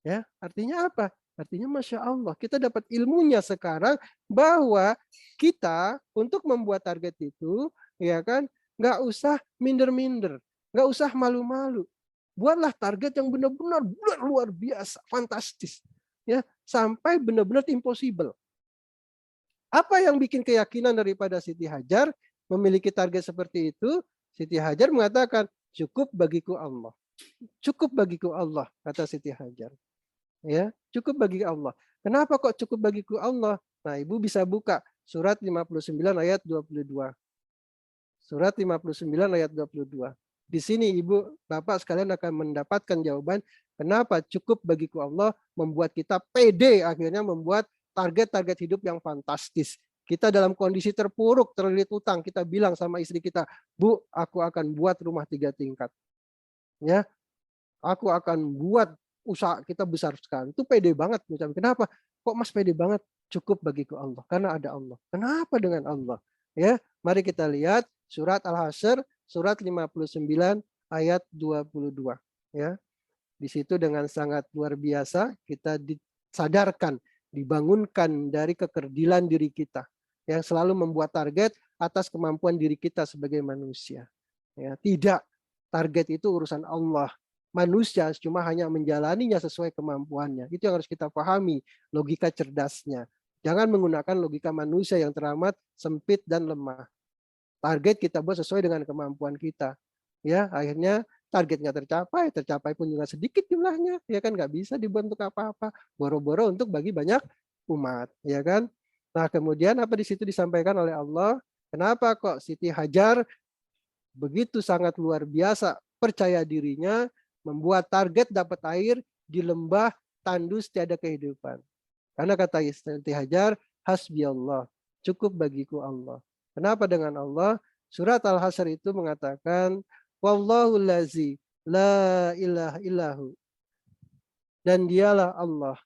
Ya, artinya apa? Artinya Masya Allah, kita dapat ilmunya sekarang bahwa kita untuk membuat target itu, ya kan, nggak usah minder-minder, nggak usah malu-malu. Buatlah target yang benar-benar luar biasa, fantastis, ya, sampai benar-benar impossible. Apa yang bikin keyakinan daripada Siti Hajar memiliki target seperti itu? Siti Hajar mengatakan, cukup bagiku Allah. Cukup bagiku Allah, kata Siti Hajar. Ya, cukup bagi Allah. Kenapa kok cukup bagiku Allah? Nah, Ibu bisa buka surat 59 ayat 22. Surat 59 ayat 22. Di sini Ibu, Bapak sekalian akan mendapatkan jawaban kenapa cukup bagiku Allah membuat kita pede akhirnya membuat target-target hidup yang fantastis. Kita dalam kondisi terpuruk, terlilit utang, kita bilang sama istri kita, Bu, aku akan buat rumah 3 tingkat. Ya, aku akan buat usaha kita besar sekali. Itu pede banget. Kenapa? Kok Mas pede banget? Cukup bagiku Allah. Karena ada Allah. Kenapa dengan Allah? Ya, mari kita lihat surat Al-Hasyr, surat 59 ayat 22. Ya, di situ dengan sangat luar biasa kita disadarkan, dibangunkan dari kekerdilan diri kita yang selalu membuat target atas kemampuan diri kita sebagai manusia. Ya, tidak, target itu urusan Allah. Manusia cuma hanya menjalaninya sesuai kemampuannya. Itu yang harus kita pahami, logika cerdasnya. Jangan menggunakan logika manusia yang teramat sempit dan lemah. Target kita buat sesuai dengan kemampuan kita. Ya, akhirnya target nggak tercapai pun juga sedikit jumlahnya, ya kan, nggak bisa dibuat untuk apa-apa, boro-boro untuk bagi banyak umat, ya kan. Nah, kemudian apa di situ disampaikan oleh Allah? Kenapa kok Siti Hajar begitu sangat luar biasa percaya dirinya membuat target dapat air di lembah tandus tiada kehidupan? Karena kata Siti Hajar, hasbi Allah, cukup bagiku Allah. Kenapa dengan Allah? Surat Al-Hasyr itu mengatakan, wallahu lazi la ilaha illahu. Dan dialah Allah.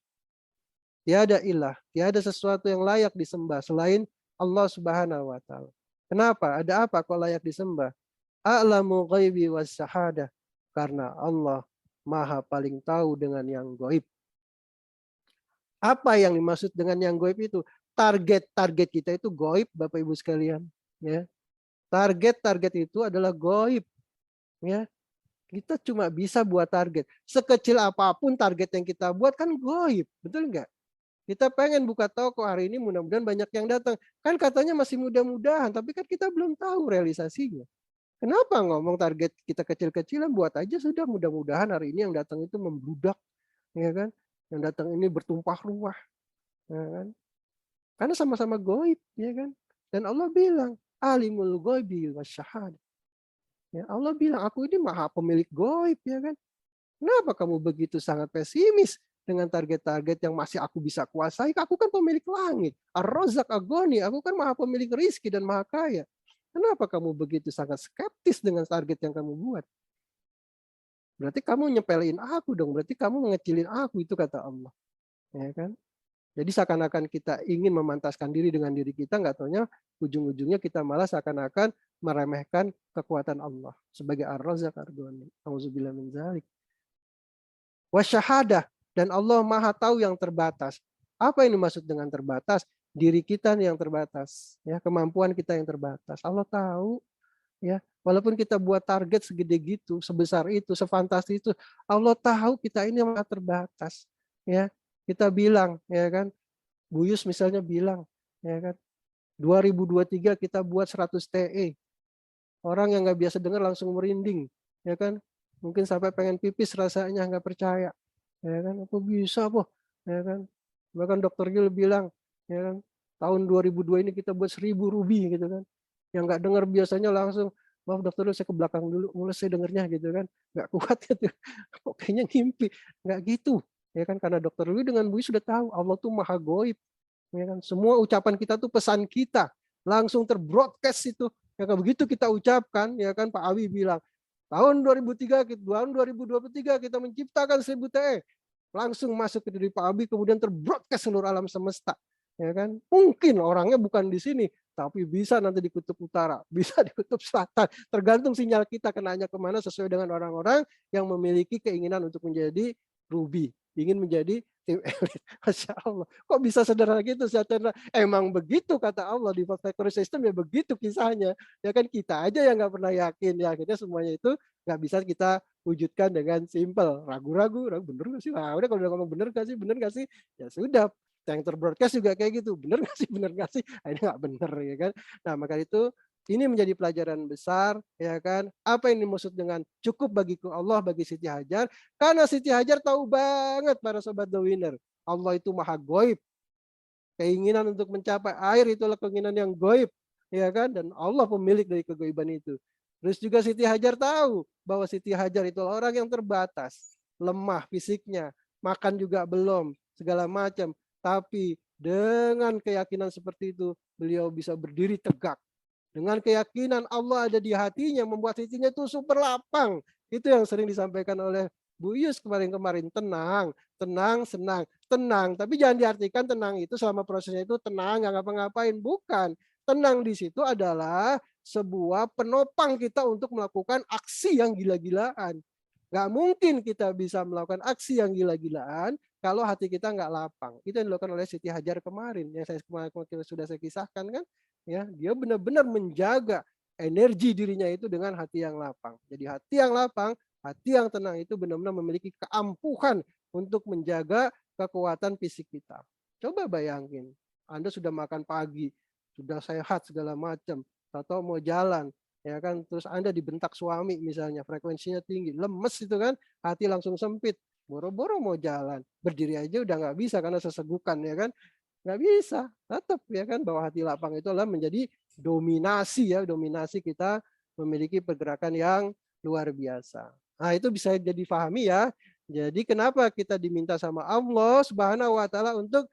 Tiada ilah, tiada sesuatu yang layak disembah selain Allah Subhanahu wa taala. Kenapa? Ada apa kok layak disembah? A'lamu ghaibi was syahadah. Karena Allah Maha paling tahu dengan yang gaib. Apa yang dimaksud dengan yang gaib itu? Target-target kita itu gaib, Bapak Ibu sekalian, ya. Target-target itu adalah gaib, ya. Kita cuma bisa buat target. Sekecil apapun target yang kita buat kan gaib, betul enggak? Kita pengen buka toko hari ini, mudah-mudahan banyak yang datang. Kan katanya masih mudah-mudahan, tapi kan kita belum tahu realisasinya. Kenapa ngomong target kita kecil-kecilan, buat aja sudah, mudah-mudahan hari ini yang datang itu membludak, ya kan? Yang datang ini bertumpah ruah, ya kan? Karena sama-sama gaib, ya kan? Dan Allah bilang, alimul ghaibi wasyahadah. Ya, Allah bilang, aku ini Maha pemilik gaib, ya kan? Kenapa kamu begitu sangat pesimis dengan target-target yang masih aku bisa kuasai. Aku kan pemilik langit. Ar-Razzaq Agoni, aku kan maha pemilik rizki dan maha kaya. Kenapa kamu begitu sangat skeptis dengan target yang kamu buat? Berarti kamu nyepelin aku dong, berarti kamu mengecilin aku, itu kata Allah. Ya kan? Jadi seakan-akan kita ingin memantaskan diri dengan diri kita, nggak taunya ujung-ujungnya kita malah seakan-akan meremehkan kekuatan Allah sebagai Ar-Razzaq Ar-Ghani. Auzubillah min dzalik. Wasyahadah, dan Allah Maha tahu yang terbatas. Apa ini maksud dengan terbatas? Diri kita yang terbatas, ya, kemampuan kita yang terbatas. Allah tahu, ya. Walaupun kita buat target segede gitu, sebesar itu, sefantastis itu, Allah tahu kita ini sangat terbatas, ya. Kita bilang, ya kan, Bu Yus misalnya bilang, ya kan, 2023 kita buat 100 TE. Orang yang nggak biasa dengar langsung merinding, ya kan, mungkin sampai pengen pipis rasanya, nggak percaya, ya kan, apa bisa, boh, ya kan. Bahkan Dokter Gil bilang, ya kan, tahun 2002 ini kita buat 1000 ruby, gitu kan. Yang nggak dengar biasanya langsung, maaf dokter dulu, saya ke belakang dulu, mulai saya dengernya, gitu kan, nggak kuat gitu, kayaknya ngimpi, nggak gitu, ya kan, karena Dokter Lui dengan Bu sudah tahu Allah tuh maha goib, ya kan, semua ucapan kita tuh pesan kita langsung terbroadcast itu, ya kan, begitu kita ucapkan, ya kan, Pak Awi bilang tahun 2003, tahun 2023 kita menciptakan 1000 TE, langsung masuk ke diri Pak Abi, kemudian terbroadcast seluruh alam semesta, ya kan. Mungkin orangnya bukan di sini, tapi bisa nanti di kutub utara, bisa di kutub selatan, tergantung sinyal kita kenanya kemana sesuai dengan orang-orang yang memiliki keinginan untuk menjadi Ruby, ingin menjadi tim elit. Masya Allah, kok bisa sederhana gitu? Emang begitu kata Allah di factory system, ya begitu kisahnya, ya kan. Kita aja yang nggak pernah yakin, ya akhirnya semuanya itu nggak bisa kita wujudkan dengan simple, ragu-ragu, bener nggak sih? Nah, udah kalau udah ngomong bener nggak sih, ya sudah. Yang terbroadcast juga kayak gitu, bener nggak sih, ini nggak bener, ya kan. Nah, maka itu ini menjadi pelajaran besar, ya kan. Apa yang dimaksud dengan cukup bagiku Allah bagi Siti Hajar? Karena Siti Hajar tahu banget, para sobat The Winner, Allah itu maha goib. Keinginan untuk mencapai air itulah keinginan yang goib, ya kan. Dan Allah pemilik dari kegoiban itu. Terus juga Siti Hajar tahu bahwa Siti Hajar itu orang yang terbatas, lemah fisiknya, makan juga belum, segala macam. Tapi dengan keyakinan seperti itu, beliau bisa berdiri tegak. Dengan keyakinan Allah ada di hatinya, membuat hatinya itu super lapang. Itu yang sering disampaikan oleh Bu Yus kemarin-kemarin. Tenang, tenang, senang, tenang. Tapi jangan diartikan tenang itu selama prosesnya itu tenang, nggak ngapa-ngapain. Bukan. Tenang di situ adalah sebuah penopang kita untuk melakukan aksi yang gila-gilaan. Nggak mungkin kita bisa melakukan aksi yang gila-gilaan kalau hati kita nggak lapang. Itu yang dilakukan oleh Siti Hajar kemarin, yang sudah saya kisahkan kan. Ya, dia benar-benar menjaga energi dirinya itu dengan hati yang lapang. Jadi hati yang lapang, hati yang tenang itu benar-benar memiliki keampuhan untuk menjaga kekuatan fisik kita. Coba bayangin, Anda sudah makan pagi, sudah sehat segala macam, atau mau jalan, ya kan, terus Anda dibentak suami misalnya, frekuensinya tinggi, lemes itu kan, hati langsung sempit, boro-boro mau jalan, berdiri aja udah nggak bisa karena sesegukan, ya kan, nggak bisa, tetap, ya kan, bahwa hati lapang itu adalah menjadi dominasi, ya, dominasi kita memiliki pergerakan yang luar biasa. Nah, itu bisa jadi pahami, ya. Jadi kenapa kita diminta sama Allah Subhanahu wa taala untuk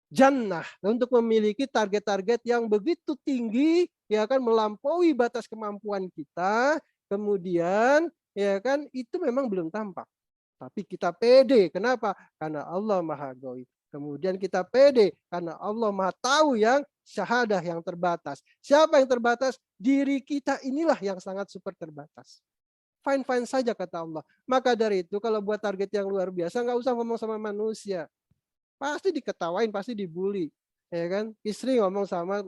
jannah, untuk memiliki target-target yang begitu tinggi, ya kan, melampaui batas kemampuan kita. Kemudian, ya kan, itu memang belum tampak, tapi kita pede. Kenapa? Karena Allah maha goib. Kemudian kita pede karena Allah maha tahu yang syahadah, yang terbatas. Siapa yang terbatas? Diri kita inilah yang sangat super terbatas. Fine-fine saja kata Allah. Maka dari itu kalau buat target yang luar biasa, nggak usah ngomong sama manusia. Pasti diketawain, pasti dibully, ya kan. Istri ngomong sama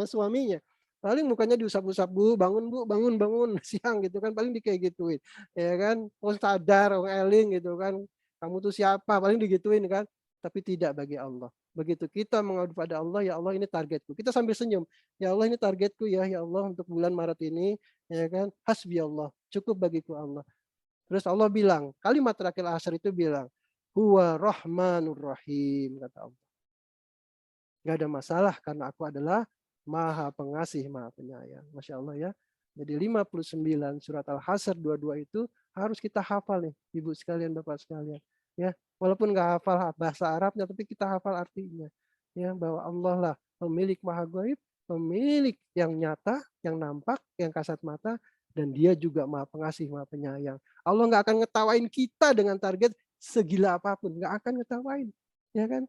suaminya, paling mukanya diusap-usap, bu bangun siang gitu kan, paling kayak gituin, ya kan. Oh sadar, oh eling gitu kan, kamu tuh siapa, paling digituin kan. Tapi tidak bagi Allah. Begitu kita mengadu pada Allah, ya Allah ini targetku, kita sambil senyum, ya Allah ini targetku, ya Allah untuk bulan Maret ini, ya kan, hasbi Allah, cukup bagiku Allah. Terus Allah bilang, kalimat terakhir Asyar itu bilang, huwa rahmanur rahim, kata Allah. Gak ada masalah karena aku adalah maha pengasih, maha penyayang. Masya Allah, ya. Jadi 59 surat Al-Hasyr 22 itu harus kita hafal nih, Ibu sekalian, Bapak sekalian. Ya, walaupun nggak hafal bahasa Arabnya, tapi kita hafal artinya. Ya, bahwa Allah lah pemilik maha gaib, pemilik yang nyata, yang nampak, yang kasat mata, dan Dia juga maha pengasih, maha penyayang. Allah nggak akan ngetawain kita dengan target segila apapun, nggak akan ngetawain, ya kan?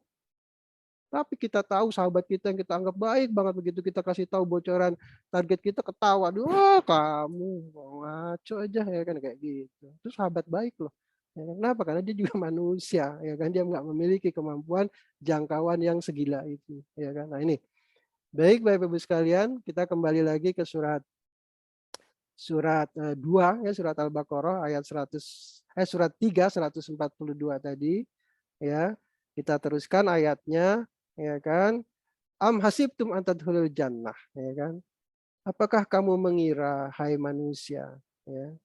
Tapi kita tahu sahabat kita yang kita anggap baik banget, begitu kita kasih tahu bocoran target kita ketawa, oh kamu ngaco aja ya kan, kayak gitu. Itu sahabat baik loh. Ya, kenapa? Karena dia juga manusia, ya kan, dia nggak memiliki kemampuan jangkauan yang segila itu, ya kan. Nah ini, baik Bapak Ibu sekalian, kita kembali lagi ke surat 2 ya, surat Al-Baqarah ayat surat 3 142 tadi, ya. Kita teruskan ayatnya, ya kan? Am hasibtum an tadkhulul jannah, ya kan? Apakah kamu mengira, hai manusia, ya,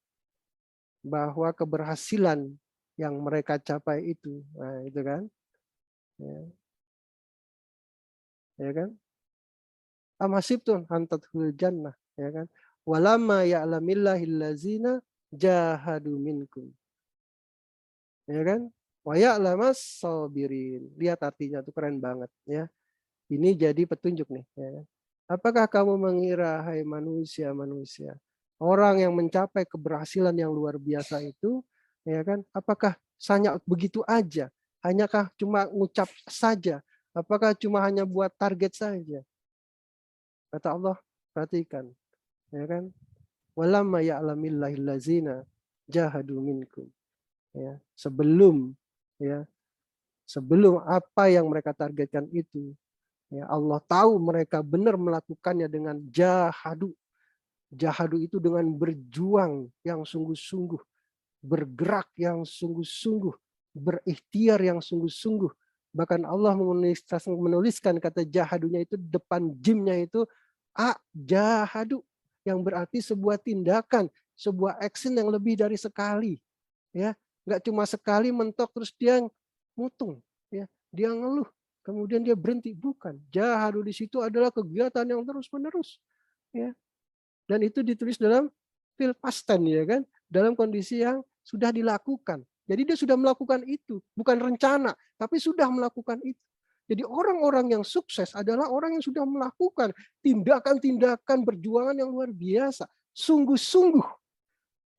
bahwa keberhasilan yang mereka capai itu, nah itu kan, ya kan? Am hasibtum an tadkhulul jannah, ya kan? Walamma ya'lamillahil ladzina jahadu minkum, ya kan? Wa ya'lamas sabirin. Lihat artinya tuh keren banget, ya. Ini jadi petunjuk nih, ya. Apakah kamu mengira, hai manusia, orang yang mencapai keberhasilan yang luar biasa itu, ya kan? Apakah hanya begitu aja? Hanyakah cuma ngucap saja? Apakah cuma hanya buat target saja? Kata Allah, perhatikan, ya kan? Walamma ya'lamillahil ladzina jahadu minkum. Ya, sebelum apa yang mereka targetkan itu, ya, Allah tahu mereka benar melakukannya dengan jahadu. Jahadu itu dengan berjuang yang sungguh-sungguh, bergerak yang sungguh-sungguh, berikhtiar yang sungguh-sungguh. Bahkan Allah menuliskan kata jahadunya itu depan jimnya itu jahadu, yang berarti sebuah tindakan, sebuah action yang lebih dari sekali, ya. Nggak cuma sekali mentok terus dia mutung, ya, dia ngeluh kemudian dia berhenti, bukan. Jahadu di situ adalah kegiatan yang terus-menerus, ya. Dan itu ditulis dalam fil past tense, ya kan, dalam kondisi yang sudah dilakukan. Jadi dia sudah melakukan itu, bukan rencana, tapi sudah melakukan itu. Jadi orang-orang yang sukses adalah orang yang sudah melakukan tindakan-tindakan perjuangan yang luar biasa, sungguh-sungguh.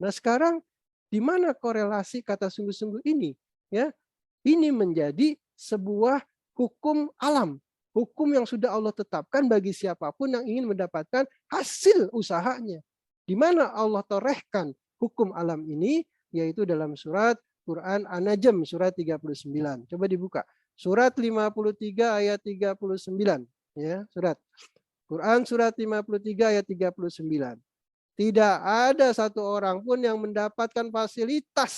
Nah sekarang di mana korelasi kata sungguh-sungguh ini? Ya, ini menjadi sebuah hukum alam, hukum yang sudah Allah tetapkan bagi siapapun yang ingin mendapatkan hasil usahanya. Di mana Allah torehkan hukum alam ini, yaitu dalam surat Quran An-Najm surat 39. Coba dibuka. Surat 53 ayat 39. Ya, surat Quran surat 53 ayat 39. Tidak ada satu orang pun yang mendapatkan fasilitas,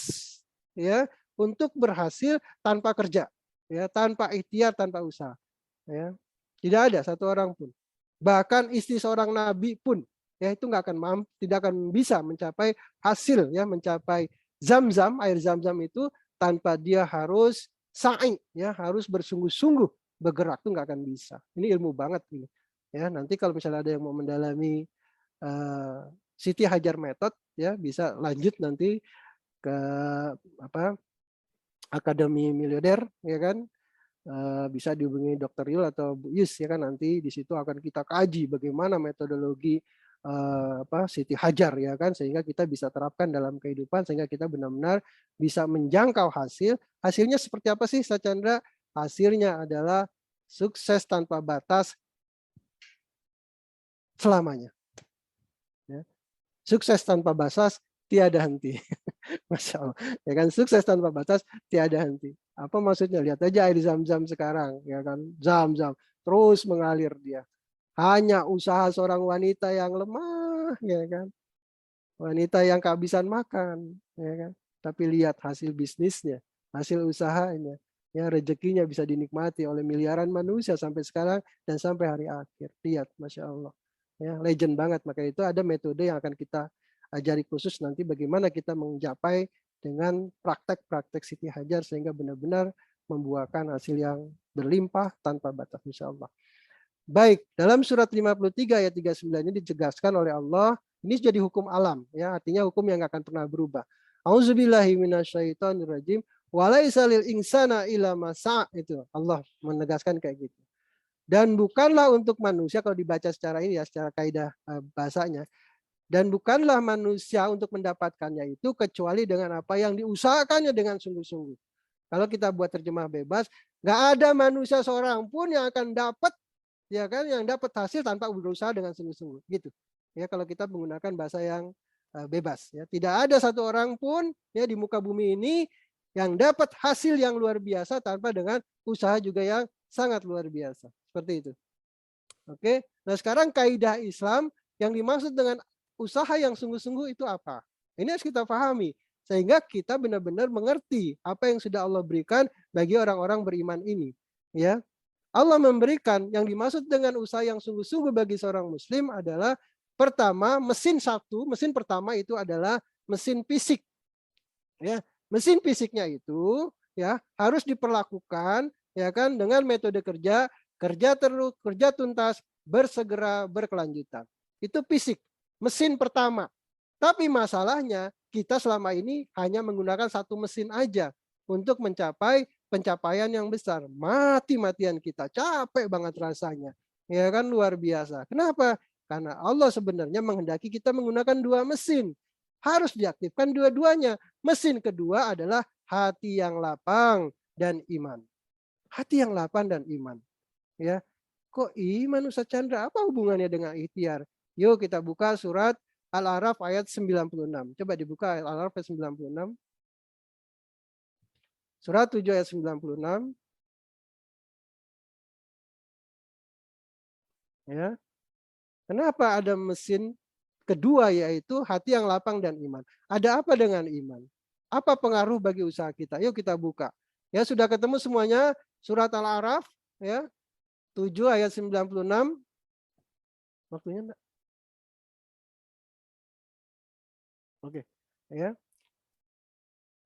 ya, untuk berhasil tanpa kerja, ya, tanpa ikhtiar, tanpa usaha, ya. Tidak ada satu orang pun. Bahkan istri seorang nabi pun, ya, itu tidak akan bisa mencapai hasil, ya, mencapai zam-zam, air zam-zam itu tanpa dia harus sa'i, ya, harus bersungguh-sungguh bergerak, itu nggak akan bisa. Ini ilmu banget ini, ya. Nanti kalau misalnya ada yang mau mendalami Siti Hajar Method, ya, bisa lanjut nanti ke Akademi Miliarder, ya kan, bisa dihubungi Dr. Yul atau Bu Yus, ya kan, nanti di situ akan kita kaji bagaimana metodologi Siti Hajar, ya kan, sehingga kita bisa terapkan dalam kehidupan, sehingga kita benar-benar bisa menjangkau hasilnya seperti apa sih, Sa Chandra? Hasilnya adalah sukses tanpa batas selamanya. Sukses tanpa batas tiada henti. Masya Allah. Ya kan, sukses tanpa batas tiada henti. Apa maksudnya? Lihat aja air zam-zam sekarang, ya kan, zam-zam terus mengalir dia. Hanya usaha seorang wanita yang lemah, ya kan, wanita yang kehabisan makan, ya kan. Tapi lihat hasil bisnisnya, hasil usahanya, ya, rezekinya bisa dinikmati oleh miliaran manusia sampai sekarang dan sampai hari akhir. Lihat, Masya Allah. Ya, legend banget. Maka itu ada metode yang akan kita ajari khusus nanti bagaimana kita mencapai dengan praktek-praktek Siti Hajar sehingga benar-benar membuahkan hasil yang berlimpah tanpa batas, insya Allah. Baik, dalam surat 53 ayat 39 ini ditegaskan oleh Allah Ini jadi hukum alam, ya, artinya hukum yang nggak akan pernah berubah. Auzubillahi minasyaitonirrajim. Walaisa lil insana illa ma sa', itu Allah menegaskan kayak gitu. Dan bukanlah untuk manusia, kalau dibaca secara ini ya, secara kaidah bahasanya, dan bukanlah manusia untuk mendapatkannya itu kecuali dengan apa yang diusahakannya dengan sungguh-sungguh. Kalau kita buat terjemah bebas, nggak ada manusia seorang pun yang akan dapat, ya kan, yang dapat hasil tanpa berusaha dengan sungguh-sungguh, gitu. Ya, kalau kita menggunakan bahasa yang bebas, ya, tidak ada satu orang pun ya di muka bumi ini yang dapat hasil yang luar biasa tanpa dengan usaha juga yang sangat luar biasa. Seperti itu. Oke. Nah, sekarang kaidah Islam yang dimaksud dengan usaha yang sungguh-sungguh itu apa? Ini harus kita pahami sehingga kita benar-benar mengerti apa yang sudah Allah berikan bagi orang-orang beriman ini, ya. Allah memberikan yang dimaksud dengan usaha yang sungguh-sungguh bagi seorang muslim adalah pertama, mesin pertama itu adalah mesin fisik. Ya, mesin fisiknya itu ya harus diperlakukan ya kan dengan metode kerja terus, kerja tuntas, bersegera, berkelanjutan. Itu fisik, mesin pertama. Tapi masalahnya kita selama ini hanya menggunakan satu mesin aja untuk mencapai pencapaian yang besar. Mati-matian kita, capek banget rasanya. Ya kan, luar biasa. Kenapa? Karena Allah sebenarnya menghendaki kita menggunakan dua mesin. Harus diaktifkan dua-duanya. Mesin kedua adalah hati yang lapang dan iman. Hati yang lapang dan iman. Ya, kok iman Ustaz Chandra? Apa hubungannya dengan ikhtiar? Yuk kita buka surat Al-A'raf ayat 96. Coba dibuka Al-A'raf ayat 96. Surat 7 ayat 96. Ya. Kenapa ada mesin kedua yaitu hati yang lapang dan iman? Ada apa dengan iman? Apa pengaruh bagi usaha kita? Yuk kita buka. Ya, sudah ketemu semuanya surat Al-A'raf ya. 7 ayat 96. Waktunya enggak? Oke, ya.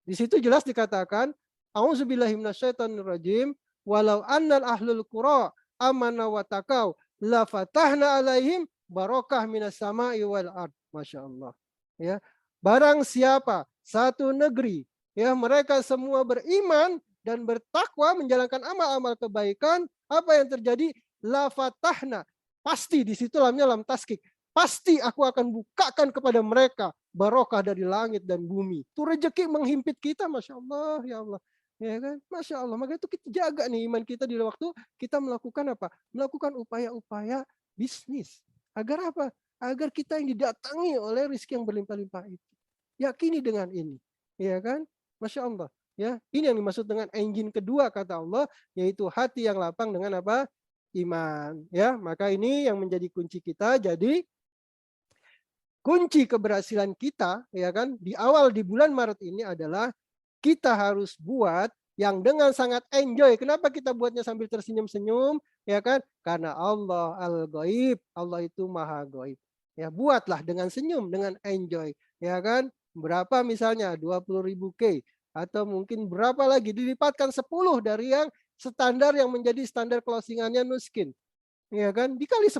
Di situ jelas dikatakan, A'udzubillahi minasyaitonirrajim, walau annal ahlul qura amana wa taqau la fatahna alaihim barokah minas sama'i wal ard. Masya Allah. Ya. Barang siapa satu negeri, ya mereka semua beriman dan bertakwa menjalankan amal-amal kebaikan, apa yang terjadi? La fatahna. Pasti di situ lamnya lam taskik. Pasti aku akan bukakan kepada mereka barokah dari langit dan bumi. Itu rezeki menghimpit kita, Masya Allah, ya Allah. Ya kan? Masya Allah. Maka itu kita jaga nih iman kita di waktu kita melakukan apa? Melakukan upaya-upaya bisnis. Agar apa? Agar kita yang didatangi oleh rezeki yang berlimpah-limpah itu. Yakini dengan ini. Ya kan? Masya Allah. Ya, ini yang dimaksud dengan engine kedua kata Allah, yaitu hati yang lapang dengan apa? Iman. Ya, maka ini yang menjadi kunci kita. Jadi kunci keberhasilan kita, ya kan, di awal di bulan Maret ini adalah kita harus buat yang dengan sangat enjoy. Kenapa kita buatnya sambil tersenyum-senyum? Ya kan? Karena Allah Al-Ghaib, Allah itu Maha Ghaib. Ya, buatlah dengan senyum, dengan enjoy. Ya kan? Berapa misalnya? 20.000 K atau mungkin berapa lagi dilipatkan 10 dari yang standar yang menjadi standar closingannya Nuskin. Ya kan? Dikali 10.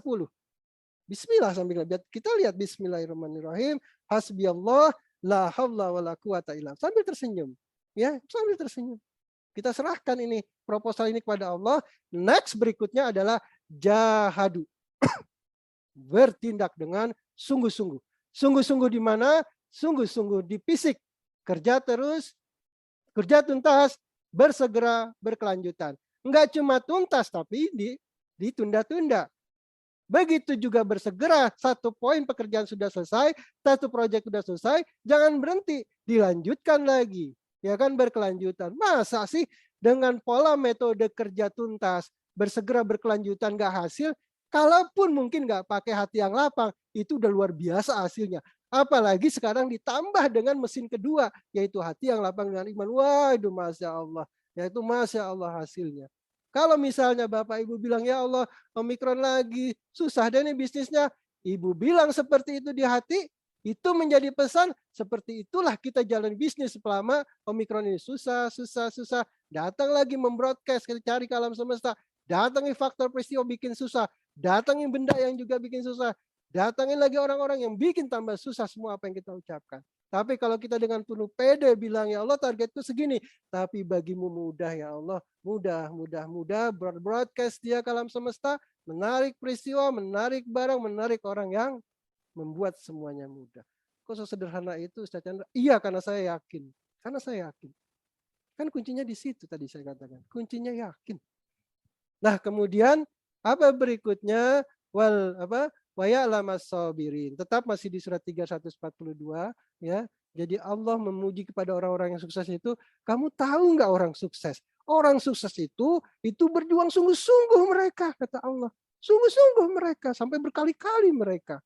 Bismillah sambil kita lihat bismillahirrahmanirrahim. Hasbiyallah la haula wala quwata illa billah. Sambil tersenyum. Ya, sambil tersenyum. Kita serahkan ini proposal ini kepada Allah. Next berikutnya adalah jahadu. Bertindak dengan sungguh-sungguh. Sungguh-sungguh di mana? Sungguh-sungguh di fisik. Kerja terus, kerja tuntas, bersegera, berkelanjutan. Enggak cuma tuntas tapi ditunda-tunda. Begitu juga bersegera, satu poin pekerjaan sudah selesai, satu proyek sudah selesai, jangan berhenti, dilanjutkan lagi. Ya kan, berkelanjutan. Masa sih dengan pola metode kerja tuntas, bersegera berkelanjutan nggak hasil, kalaupun mungkin nggak pakai hati yang lapang, itu udah luar biasa hasilnya. Apalagi sekarang ditambah dengan mesin kedua, yaitu hati yang lapang dengan iman. Wah, itu Masya Allah. Yaitu Masya Allah hasilnya. Kalau misalnya Bapak Ibu bilang, ya Allah, Omikron lagi, susah deh nih bisnisnya. Ibu bilang seperti itu di hati, itu menjadi pesan, seperti itulah kita jalan bisnis selama Omikron ini susah. Datang lagi membroadcast, kita cari ke alam semesta. Datangi faktor peristiwa bikin susah. Datangi benda yang juga bikin susah. Datangin lagi orang-orang yang bikin tambah susah semua apa yang kita ucapkan. Tapi kalau kita dengan penuh pede bilang, ya Allah targetku segini, tapi bagimu mudah ya Allah, mudah, broadcast dia ke alam semesta, menarik peristiwa, menarik barang, menarik orang yang membuat semuanya mudah. Kok sesederhana itu Ustaz Chandra? Iya, karena saya yakin. Karena saya yakin. Kan kuncinya di situ tadi saya katakan. Kuncinya yakin. Nah, kemudian apa berikutnya? Wa ya'lamas sabirin. Tetap masih di surat 342 ya. Jadi Allah memuji kepada orang-orang yang sukses itu, kamu tahu nggak orang sukses? Orang sukses itu berjuang sungguh-sungguh mereka, kata Allah. Sungguh-sungguh mereka, sampai berkali-kali mereka.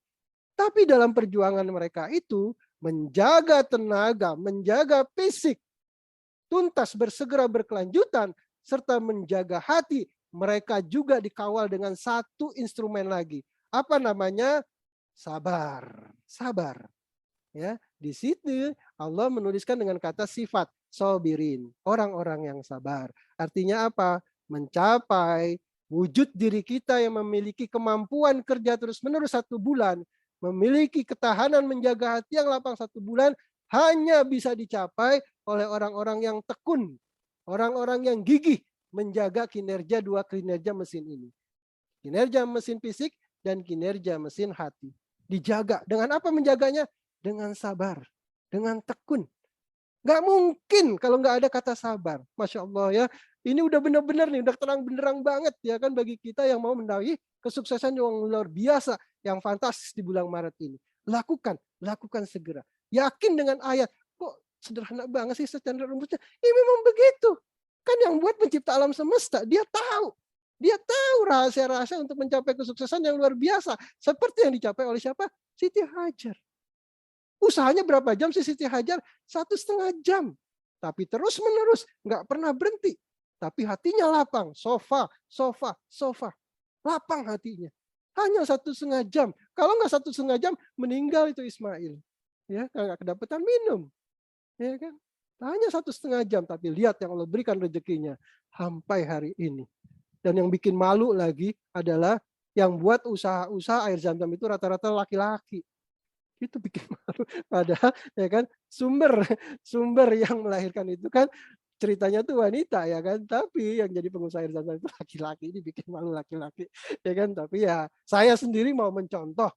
Tapi dalam perjuangan mereka itu menjaga tenaga, menjaga fisik, tuntas bersegera berkelanjutan, serta menjaga hati. Mereka juga dikawal dengan satu instrumen lagi. Apa namanya? Sabar. Sabar. Ya, di situ Allah menuliskan dengan kata sifat sabirin, orang-orang yang sabar. Artinya apa? Mencapai wujud diri kita yang memiliki kemampuan kerja terus-menerus 1 bulan, memiliki ketahanan menjaga hati yang lapang 1 bulan, hanya bisa dicapai oleh orang-orang yang tekun, orang-orang yang gigih menjaga kinerja 2 kinerja mesin ini. Kinerja mesin fisik dan kinerja mesin hati. Dijaga. Dengan apa menjaganya? Dengan sabar. Dengan tekun. Nggak mungkin kalau nggak ada kata sabar. Masya Allah ya. Ini udah benar-benar nih, udah terang benderang banget ya kan bagi kita yang mau mendapatkan kesuksesan yang luar biasa, yang fantastis di bulan Maret ini. Lakukan segera. Yakin dengan ayat. Kok sederhana banget sih secara rumusnya? Ini memang begitu. Kan yang buat pencipta alam semesta, dia tahu. Dia tahu rahasia-rahasia untuk mencapai kesuksesan yang luar biasa. Seperti yang dicapai oleh siapa? Siti Hajar. Usahanya berapa jam sih Siti Hajar? 1,5 jam. Tapi terus-menerus, nggak pernah berhenti. Tapi hatinya lapang. Sofa. Lapang hatinya. Hanya 1,5 jam. Kalau nggak 1,5 jam, meninggal itu Ismail. Ya, nggak kedapatan minum. Ya kan? Hanya 1,5 jam. Tapi lihat yang Allah berikan rezekinya. Sampai hari ini. Dan yang bikin malu lagi adalah yang buat usaha-usaha air zam-zam itu rata-rata laki-laki. Itu bikin malu. Padahal ya kan sumber yang melahirkan itu kan ceritanya tuh wanita ya kan. Tapi yang jadi pengusaha air zam-zam itu laki-laki. Ini bikin malu laki-laki. Ya kan. Tapi ya saya sendiri mau mencontoh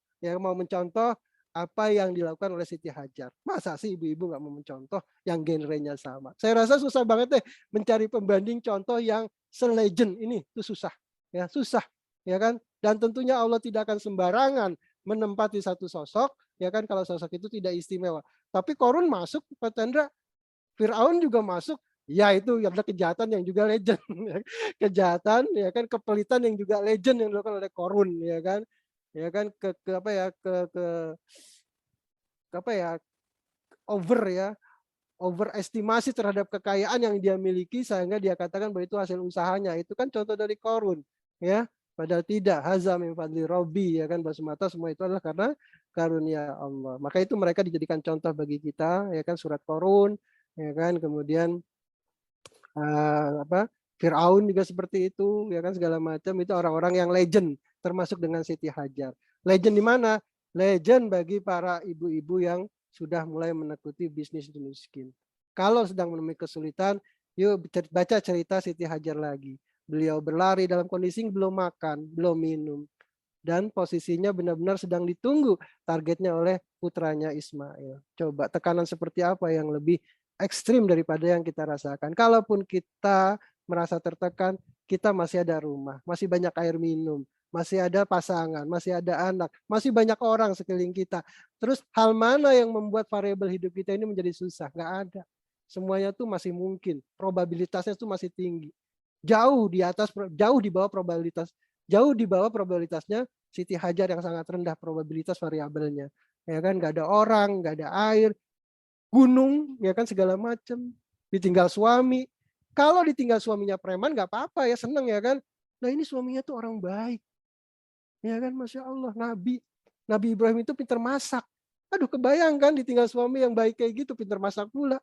apa yang dilakukan oleh Siti Hajar. Masa sih ibu-ibu nggak mau mencontoh yang genrenya sama? Saya rasa susah banget deh mencari pembanding contoh yang se-legend ini. Itu susah. Ya, susah. Ya kan? Dan tentunya Allah tidak akan sembarangan menempati satu sosok, ya kan, kalau sosok itu tidak istimewa. Tapi Korun masuk, Pak Chandra. Fir'aun juga masuk. Ya itu ada kejahatan yang juga legend. Kejahatan, ya kan, kepelitan yang juga legend yang dilakukan oleh Korun, ya kan. Ya kan overestimasi terhadap kekayaan yang dia miliki sehingga dia katakan bahwa itu hasil usahanya. Itu kan contoh dari Korun, ya. Padahal tidak, haza min fadli Rabbi, ya kan, semata semua itu adalah karena karunia Allah. Maka itu mereka dijadikan contoh bagi kita, ya kan, surat Korun, ya kan, kemudian Fir'aun juga seperti itu, ya kan, segala macam itu orang-orang yang legend, termasuk dengan Siti Hajar. Legend di mana? Legend bagi para ibu-ibu yang sudah mulai menekuti bisnis miskin. Kalau sedang menemui kesulitan, yuk baca cerita Siti Hajar lagi. Beliau berlari dalam kondisi belum makan, belum minum. Dan posisinya benar-benar sedang ditunggu targetnya oleh putranya Ismail. Coba tekanan seperti apa yang lebih ekstrim daripada yang kita rasakan. Kalaupun kita merasa tertekan, kita masih ada rumah, masih banyak air minum, masih ada pasangan, masih ada anak, masih banyak orang sekeliling kita. Terus hal mana yang membuat variabel hidup kita ini menjadi susah? Nggak ada. Semuanya tuh masih mungkin. Probabilitasnya tuh masih tinggi. Jauh di bawah probabilitasnya Siti Hajar yang sangat rendah probabilitas variabelnya. Ya kan, nggak ada orang, nggak ada air, gunung, ya kan, segala macam. Ditinggal suami. Kalau ditinggal suaminya preman nggak apa-apa ya, seneng ya kan. Nah ini suaminya tuh orang baik. Ya kan, Masya Allah, Nabi Ibrahim itu pintar masak. Aduh, kebayangkan ditinggal suami yang baik kayak gitu, pintar masak pula.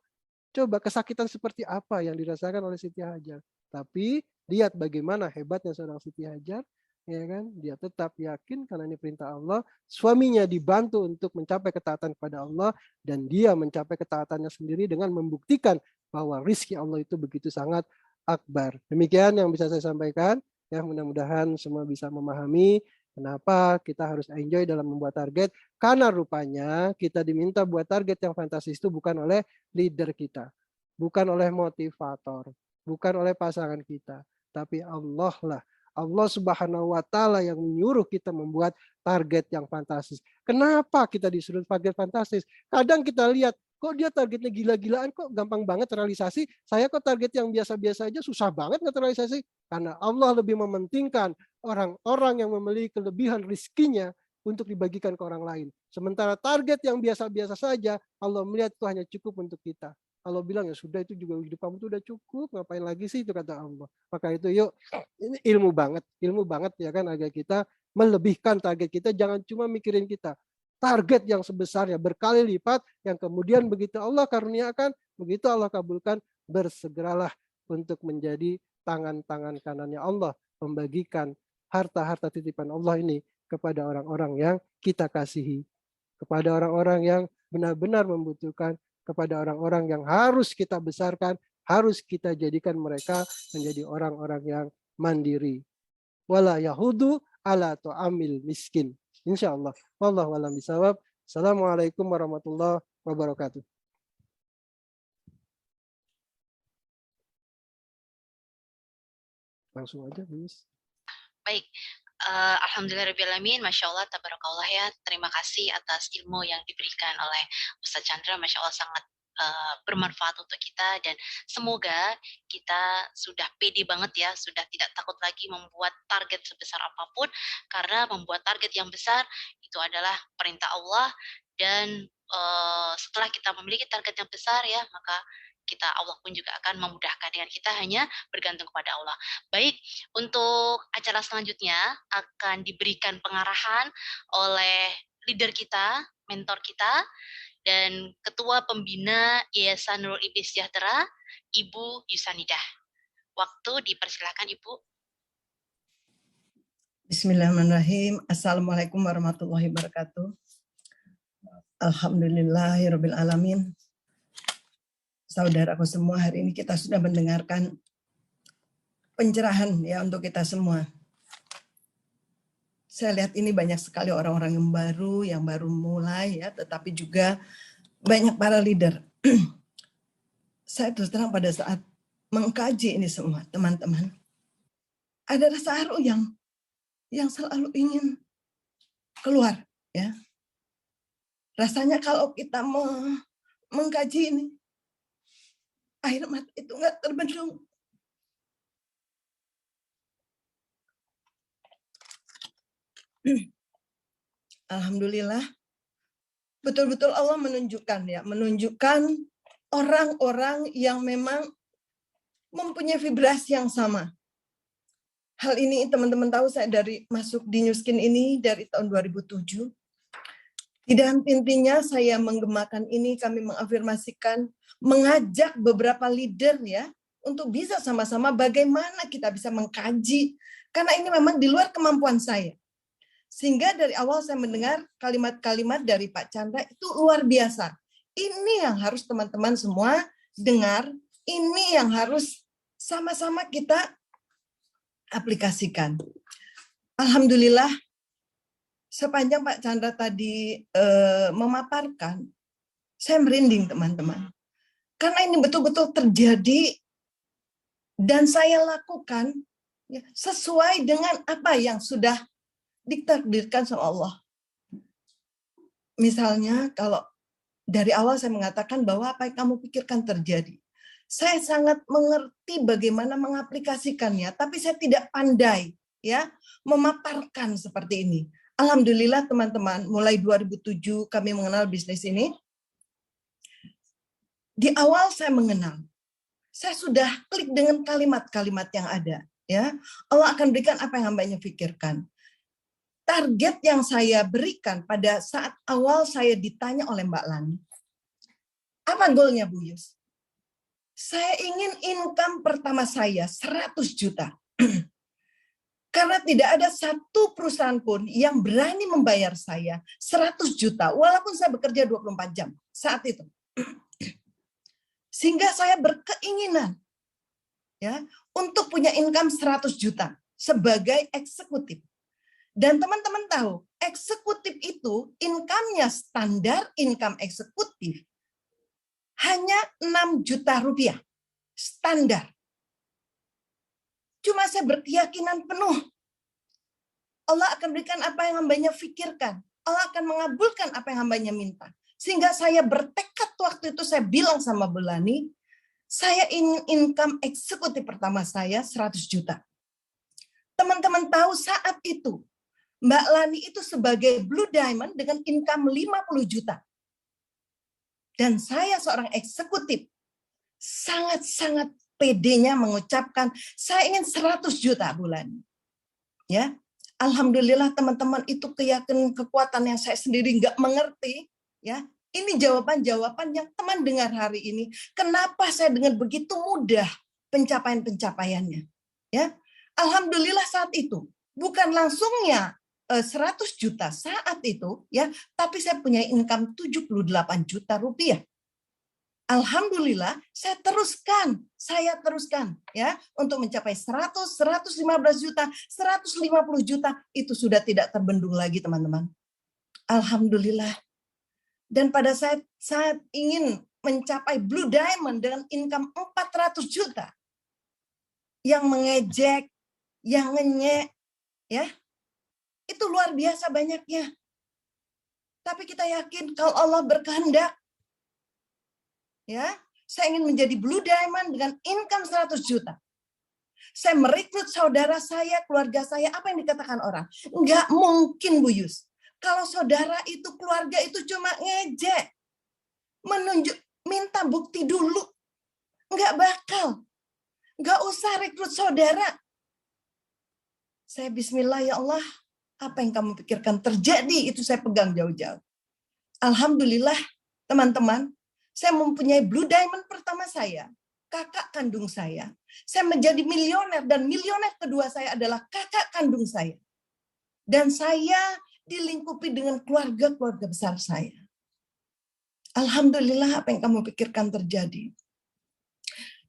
Coba kesakitan seperti apa yang dirasakan oleh Siti Hajar. Tapi lihat bagaimana hebatnya seorang Siti Hajar. ya kan? Dia tetap yakin karena ini perintah Allah. Suaminya dibantu untuk mencapai ketaatan kepada Allah, dan dia mencapai ketaatannya sendiri dengan membuktikan bahwa rizki Allah itu begitu sangat akbar. Demikian yang bisa saya sampaikan. Ya, mudah-mudahan semua bisa memahami kenapa kita harus enjoy dalam membuat target. Karena rupanya kita diminta buat target yang fantastis itu bukan oleh leader kita, bukan oleh motivator, bukan oleh pasangan kita, tapi Allah lah. Allah Subhanahu wa Ta'ala yang menyuruh kita membuat target yang fantastis. Kenapa kita disuruh target fantastis? Kadang kita lihat, kok dia targetnya gila-gilaan, kok gampang banget terrealisasi. Saya kok target yang biasa-biasa aja susah banget terrealisasi. Karena Allah lebih mementingkan orang-orang yang memiliki kelebihan rizkinya untuk dibagikan ke orang lain. Sementara target yang biasa-biasa saja, Allah melihat itu hanya cukup untuk kita. Allah bilang, ya sudah, itu juga hidup kamu itu udah cukup, ngapain lagi sih, itu kata Allah. Maka itu yuk, ini ilmu banget ya kan, agar kita melebihkan target kita, jangan cuma mikirin kita. Target yang sebesarnya berkali lipat, yang kemudian begitu Allah karuniakan, begitu Allah kabulkan, bersegeralah untuk menjadi tangan-tangan kanannya Allah, membagikan harta-harta titipan Allah ini kepada orang-orang yang kita kasihi, kepada orang-orang yang benar-benar membutuhkan, kepada orang-orang yang harus kita besarkan, harus kita jadikan mereka menjadi orang-orang yang mandiri. Wala yahudu ala tu'amil miskin. Insyaallah. Wallahu a'lam bishawab. Assalamualaikum warahmatullahi wabarakatuh. Langsung aja, Miss. Baik, alhamdulillahirrahmanirrahim, Masya Allah, tabarakallah ya. Terima kasih atas ilmu yang diberikan oleh Ustadz Chandra, Masya Allah sangat bermanfaat untuk kita, dan semoga kita sudah pede banget ya, sudah tidak takut lagi membuat target sebesar apapun, karena membuat target yang besar itu adalah perintah Allah, dan setelah kita memiliki target yang besar ya, maka Allah pun juga akan memudahkan, dengan kita hanya bergantung kepada Allah. Baik, untuk acara selanjutnya akan diberikan pengarahan oleh leader kita, mentor kita, dan Ketua Pembina Yayasan Nurul Iblis Sejahtera, Ibu Yusanidah. Waktu dipersilakan, Ibu. Bismillahirrahmanirrahim. Assalamualaikum warahmatullahi wabarakatuh. Alhamdulillahirabbil alamin. Saudaraku semua, hari ini kita sudah mendengarkan pencerahan ya untuk kita semua. Saya lihat ini banyak sekali orang-orang yang baru mulai ya, tetapi juga banyak para leader. Saya terus terang pada saat mengkaji ini semua, teman-teman, ada rasa haru yang selalu ingin keluar ya. Rasanya kalau kita mengkaji ini, air mata itu nggak terbendung. Alhamdulillah, betul-betul Allah menunjukkan orang-orang yang memang mempunyai vibrasi yang sama. Hal ini teman-teman tahu, saya dari masuk di New Skin ini dari tahun 2007. Tidak henti-hentinya saya menggemakan ini, kami mengafirmasikan, mengajak beberapa leader ya, untuk bisa sama-sama bagaimana kita bisa mengkaji. Karena ini memang di luar kemampuan saya. Sehingga dari awal saya mendengar kalimat-kalimat dari Pak Chandra itu luar biasa. Ini yang harus teman-teman semua dengar, ini yang harus sama-sama kita aplikasikan. Alhamdulillah, sepanjang Pak Chandra tadi memaparkan, saya merinding teman-teman. Karena ini betul-betul terjadi dan saya lakukan ya, sesuai dengan apa yang sudah ditakdirkan sama Allah. Misalnya kalau dari awal saya mengatakan bahwa apa yang kamu pikirkan terjadi. Saya sangat mengerti bagaimana mengaplikasikannya, tapi saya tidak pandai ya memaparkan seperti ini. Alhamdulillah teman-teman, mulai 2007 kami mengenal bisnis ini. Di awal saya mengenal, saya sudah klik dengan kalimat-kalimat yang ada. Ya, Allah akan berikan apa yang hambanya pikirkan. Target yang saya berikan pada saat awal saya ditanya oleh Mbak Lani, apa goalnya Bu Yus? Saya ingin income pertama saya 100 juta. Karena tidak ada satu perusahaan pun yang berani membayar saya 100 juta, walaupun saya bekerja 24 jam saat itu. Sehingga saya berkeinginan ya untuk punya income 100 juta sebagai eksekutif. Dan teman-teman tahu, eksekutif itu income-nya standar income eksekutif hanya 6 juta rupiah. Standar. Cuma saya berkeyakinan penuh Allah akan berikan apa yang hambanya pikirkan. Allah akan mengabulkan apa yang hambanya minta. Sehingga saya bertekad waktu itu, saya bilang sama Bu Lani, saya ingin income eksekutif pertama saya 100 juta. Teman-teman tahu saat itu, Mbak Lani itu sebagai Blue Diamond dengan income 50 juta. Dan saya seorang eksekutif, sangat-sangat pedenya mengucapkan, saya ingin 100 juta bulan. Ya, alhamdulillah teman-teman, itu keyakinan kekuatan yang saya sendiri nggak mengerti. Ya, ini jawaban-jawaban yang teman dengar hari ini. Kenapa saya dengan begitu mudah pencapaian-pencapaiannya? Ya, alhamdulillah saat itu bukan langsungnya 100 juta saat itu, ya, tapi saya punya income 78 juta rupiah. Alhamdulillah, saya teruskan ya untuk mencapai 100, 115 juta, 150 juta, itu sudah tidak terbendung lagi, teman-teman. Alhamdulillah. Dan pada saat ingin mencapai Blue Diamond dengan income 400 juta, yang mengejek, yang ngenyek, ya, itu luar biasa banyaknya. Tapi kita yakin kalau Allah berkehendak, ya, saya ingin menjadi Blue Diamond dengan income 100 juta. Saya merekrut saudara saya, keluarga saya, apa yang dikatakan orang? Enggak mungkin, Bu Yus. Kalau saudara itu, keluarga itu cuma ngejek. Minta bukti dulu. Enggak bakal. Enggak usah rekrut saudara. Saya bismillah, ya Allah, apa yang kamu pikirkan terjadi, itu saya pegang jauh-jauh. Alhamdulillah, teman-teman, saya mempunyai Blue Diamond pertama saya, kakak kandung saya. Saya menjadi milioner, dan milioner kedua saya adalah kakak kandung saya. Dan saya dilingkupi dengan keluarga-keluarga besar saya. Alhamdulillah, apa yang kamu pikirkan terjadi.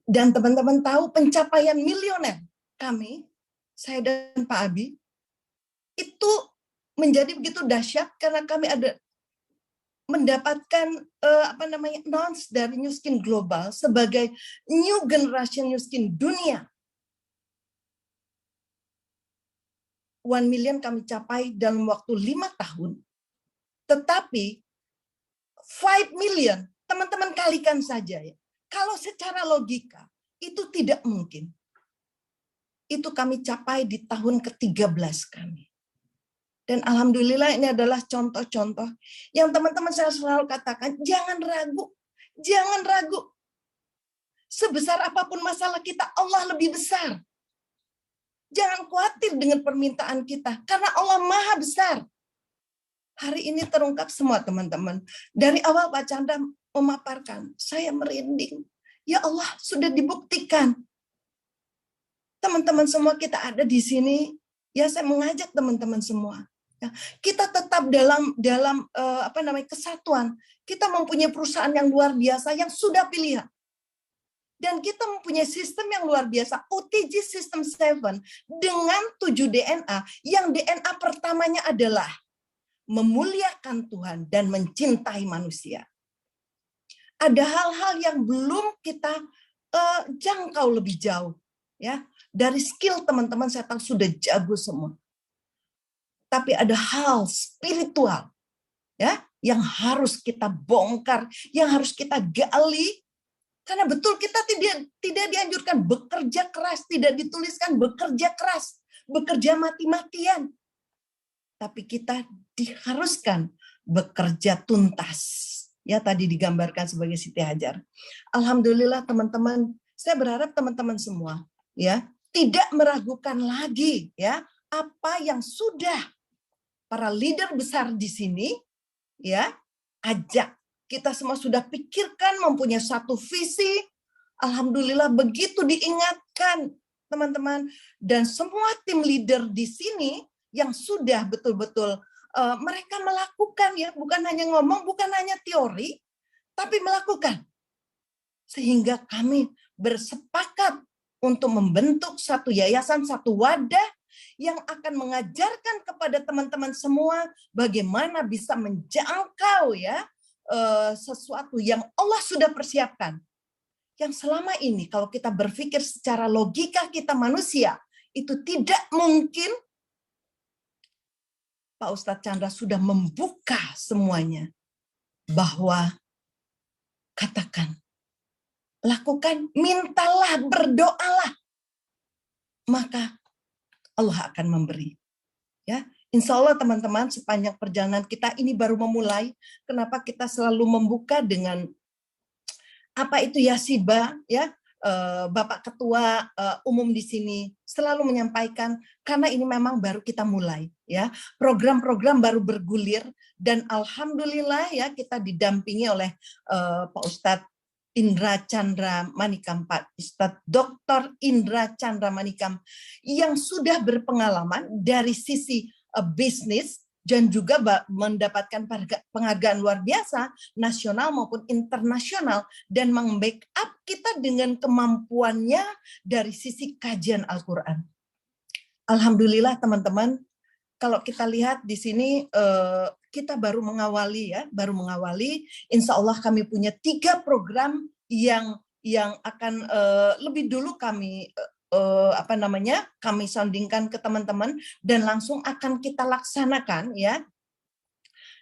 Dan teman-teman tahu pencapaian milioner kami, saya dan Pak Abi, itu menjadi begitu dahsyat karena kami ada mendapatkan nons dari New Skin Global sebagai New Generation New Skin dunia. 1 million kami capai dalam waktu 5 tahun. Tetapi 5 million, teman-teman kalikan saja ya. Kalau secara logika, itu tidak mungkin. Itu kami capai di tahun ke-13 kami. Dan alhamdulillah ini adalah contoh-contoh yang teman-teman saya selalu katakan, jangan ragu. Jangan ragu. Sebesar apapun masalah kita, Allah lebih besar. Jangan khawatir dengan permintaan kita, karena Allah Maha Besar. Hari ini terungkap semua, teman-teman. Dari awal Pak Chandra memaparkan, saya merinding. Ya Allah, sudah dibuktikan. Teman-teman semua kita ada di sini, ya saya mengajak teman-teman semua. Ya, kita tetap dalam kesatuan. Kita mempunyai perusahaan yang luar biasa yang sudah pilihan. Dan kita mempunyai sistem yang luar biasa, OTG System 7 dengan 7 DNA, yang DNA pertamanya adalah memuliakan Tuhan dan mencintai manusia. Ada hal-hal yang belum kita jangkau lebih jauh. Ya, dari skill teman-teman saya tahu sudah jago semua. Tapi ada hal spiritual ya yang harus kita bongkar, yang harus kita gali. Karena betul kita tidak dianjurkan bekerja keras, tidak dituliskan bekerja keras, bekerja mati-matian. Tapi kita diharuskan bekerja tuntas. Ya, tadi digambarkan sebagai Siti Hajar. Alhamdulillah teman-teman, saya berharap teman-teman semua ya tidak meragukan lagi ya apa yang sudah para leader besar di sini ya ajak. Kita semua sudah pikirkan, mempunyai satu visi. Alhamdulillah begitu diingatkan teman-teman, dan semua tim leader di sini yang sudah betul-betul mereka melakukan, ya, bukan hanya ngomong, bukan hanya teori, tapi melakukan. Sehingga kami bersepakat untuk membentuk satu yayasan, satu wadah yang akan mengajarkan kepada teman-teman semua bagaimana bisa menjangkau, ya, sesuatu yang Allah sudah persiapkan. Yang selama ini kalau kita berpikir secara logika kita manusia, itu tidak mungkin. Pak Ustadz Chandra sudah membuka semuanya. Bahwa katakan, lakukan, mintalah, berdoalah. Maka Allah akan memberi. Ya, insya Allah teman-teman, sepanjang perjalanan kita ini baru memulai. Kenapa kita selalu membuka dengan apa itu Yasiba, ya? Bapak Ketua Umum di sini selalu menyampaikan, karena ini memang baru kita mulai, ya. Program-program baru bergulir, dan alhamdulillah, ya, kita didampingi oleh Pak Ustadz Indra Chandra Manikam, Pak Ustadz Dr. Indra Chandra Manikam, yang sudah berpengalaman dari sisi bisnis, dan juga mendapatkan penghargaan luar biasa, nasional maupun internasional, dan membackup kita dengan kemampuannya dari sisi kajian Al-Quran. Alhamdulillah teman-teman, kalau kita lihat di sini, kita baru mengawali, ya, insya Allah kami punya 3 program yang akan lebih dulu kami kami soundingkan ke teman-teman dan langsung akan kita laksanakan, ya,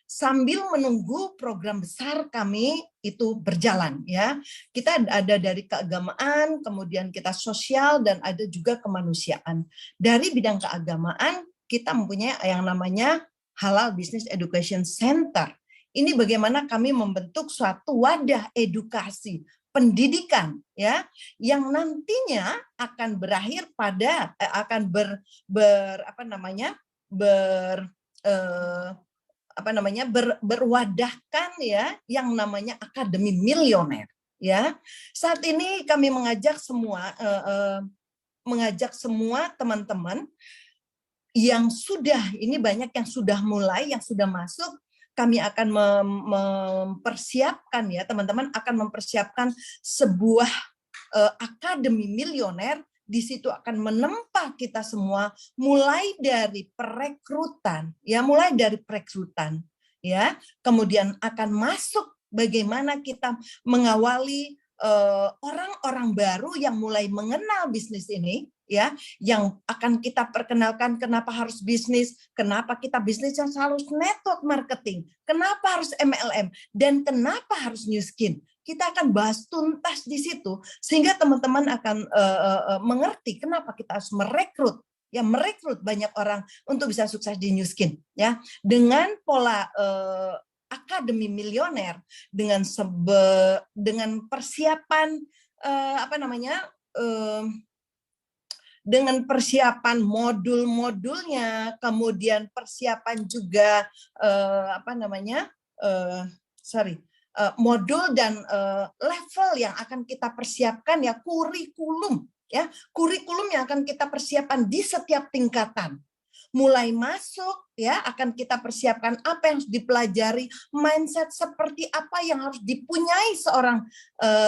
sambil menunggu program besar kami itu berjalan, ya. Kita ada dari keagamaan, kemudian kita sosial, dan ada juga kemanusiaan. Dari bidang keagamaan kita mempunyai yang namanya Halal Business Education Center. Ini bagaimana kami membentuk suatu wadah edukasi pendidikan, ya, yang nantinya akan berakhir pada berwadahkan, ya, yang namanya Akademi Milioner, ya. Saat ini kami mengajak semua teman-teman yang sudah, ini banyak yang sudah mulai, yang sudah masuk. Kami akan mempersiapkan, ya, teman-teman akan mempersiapkan sebuah akademi milioner. Di situ akan menempa kita semua mulai dari perekrutan, ya, kemudian akan masuk bagaimana kita mengawali orang-orang baru yang mulai mengenal bisnis ini, ya, yang akan kita perkenalkan kenapa harus bisnis, kenapa kita bisnis yang harus network marketing, kenapa harus MLM, dan kenapa harus New Skin. Kita akan bahas tuntas di situ sehingga teman-teman akan mengerti kenapa kita harus merekrut banyak orang untuk bisa sukses di New Skin, ya, dengan pola Akademi Milioner, dengan persiapan dengan persiapan modul-modulnya, kemudian persiapan juga modul dan level yang akan kita persiapkan, ya, kurikulum yang akan kita persiapkan di setiap tingkatan. Mulai masuk, ya, akan kita persiapkan apa yang harus dipelajari, mindset seperti apa yang harus dipunyai seorang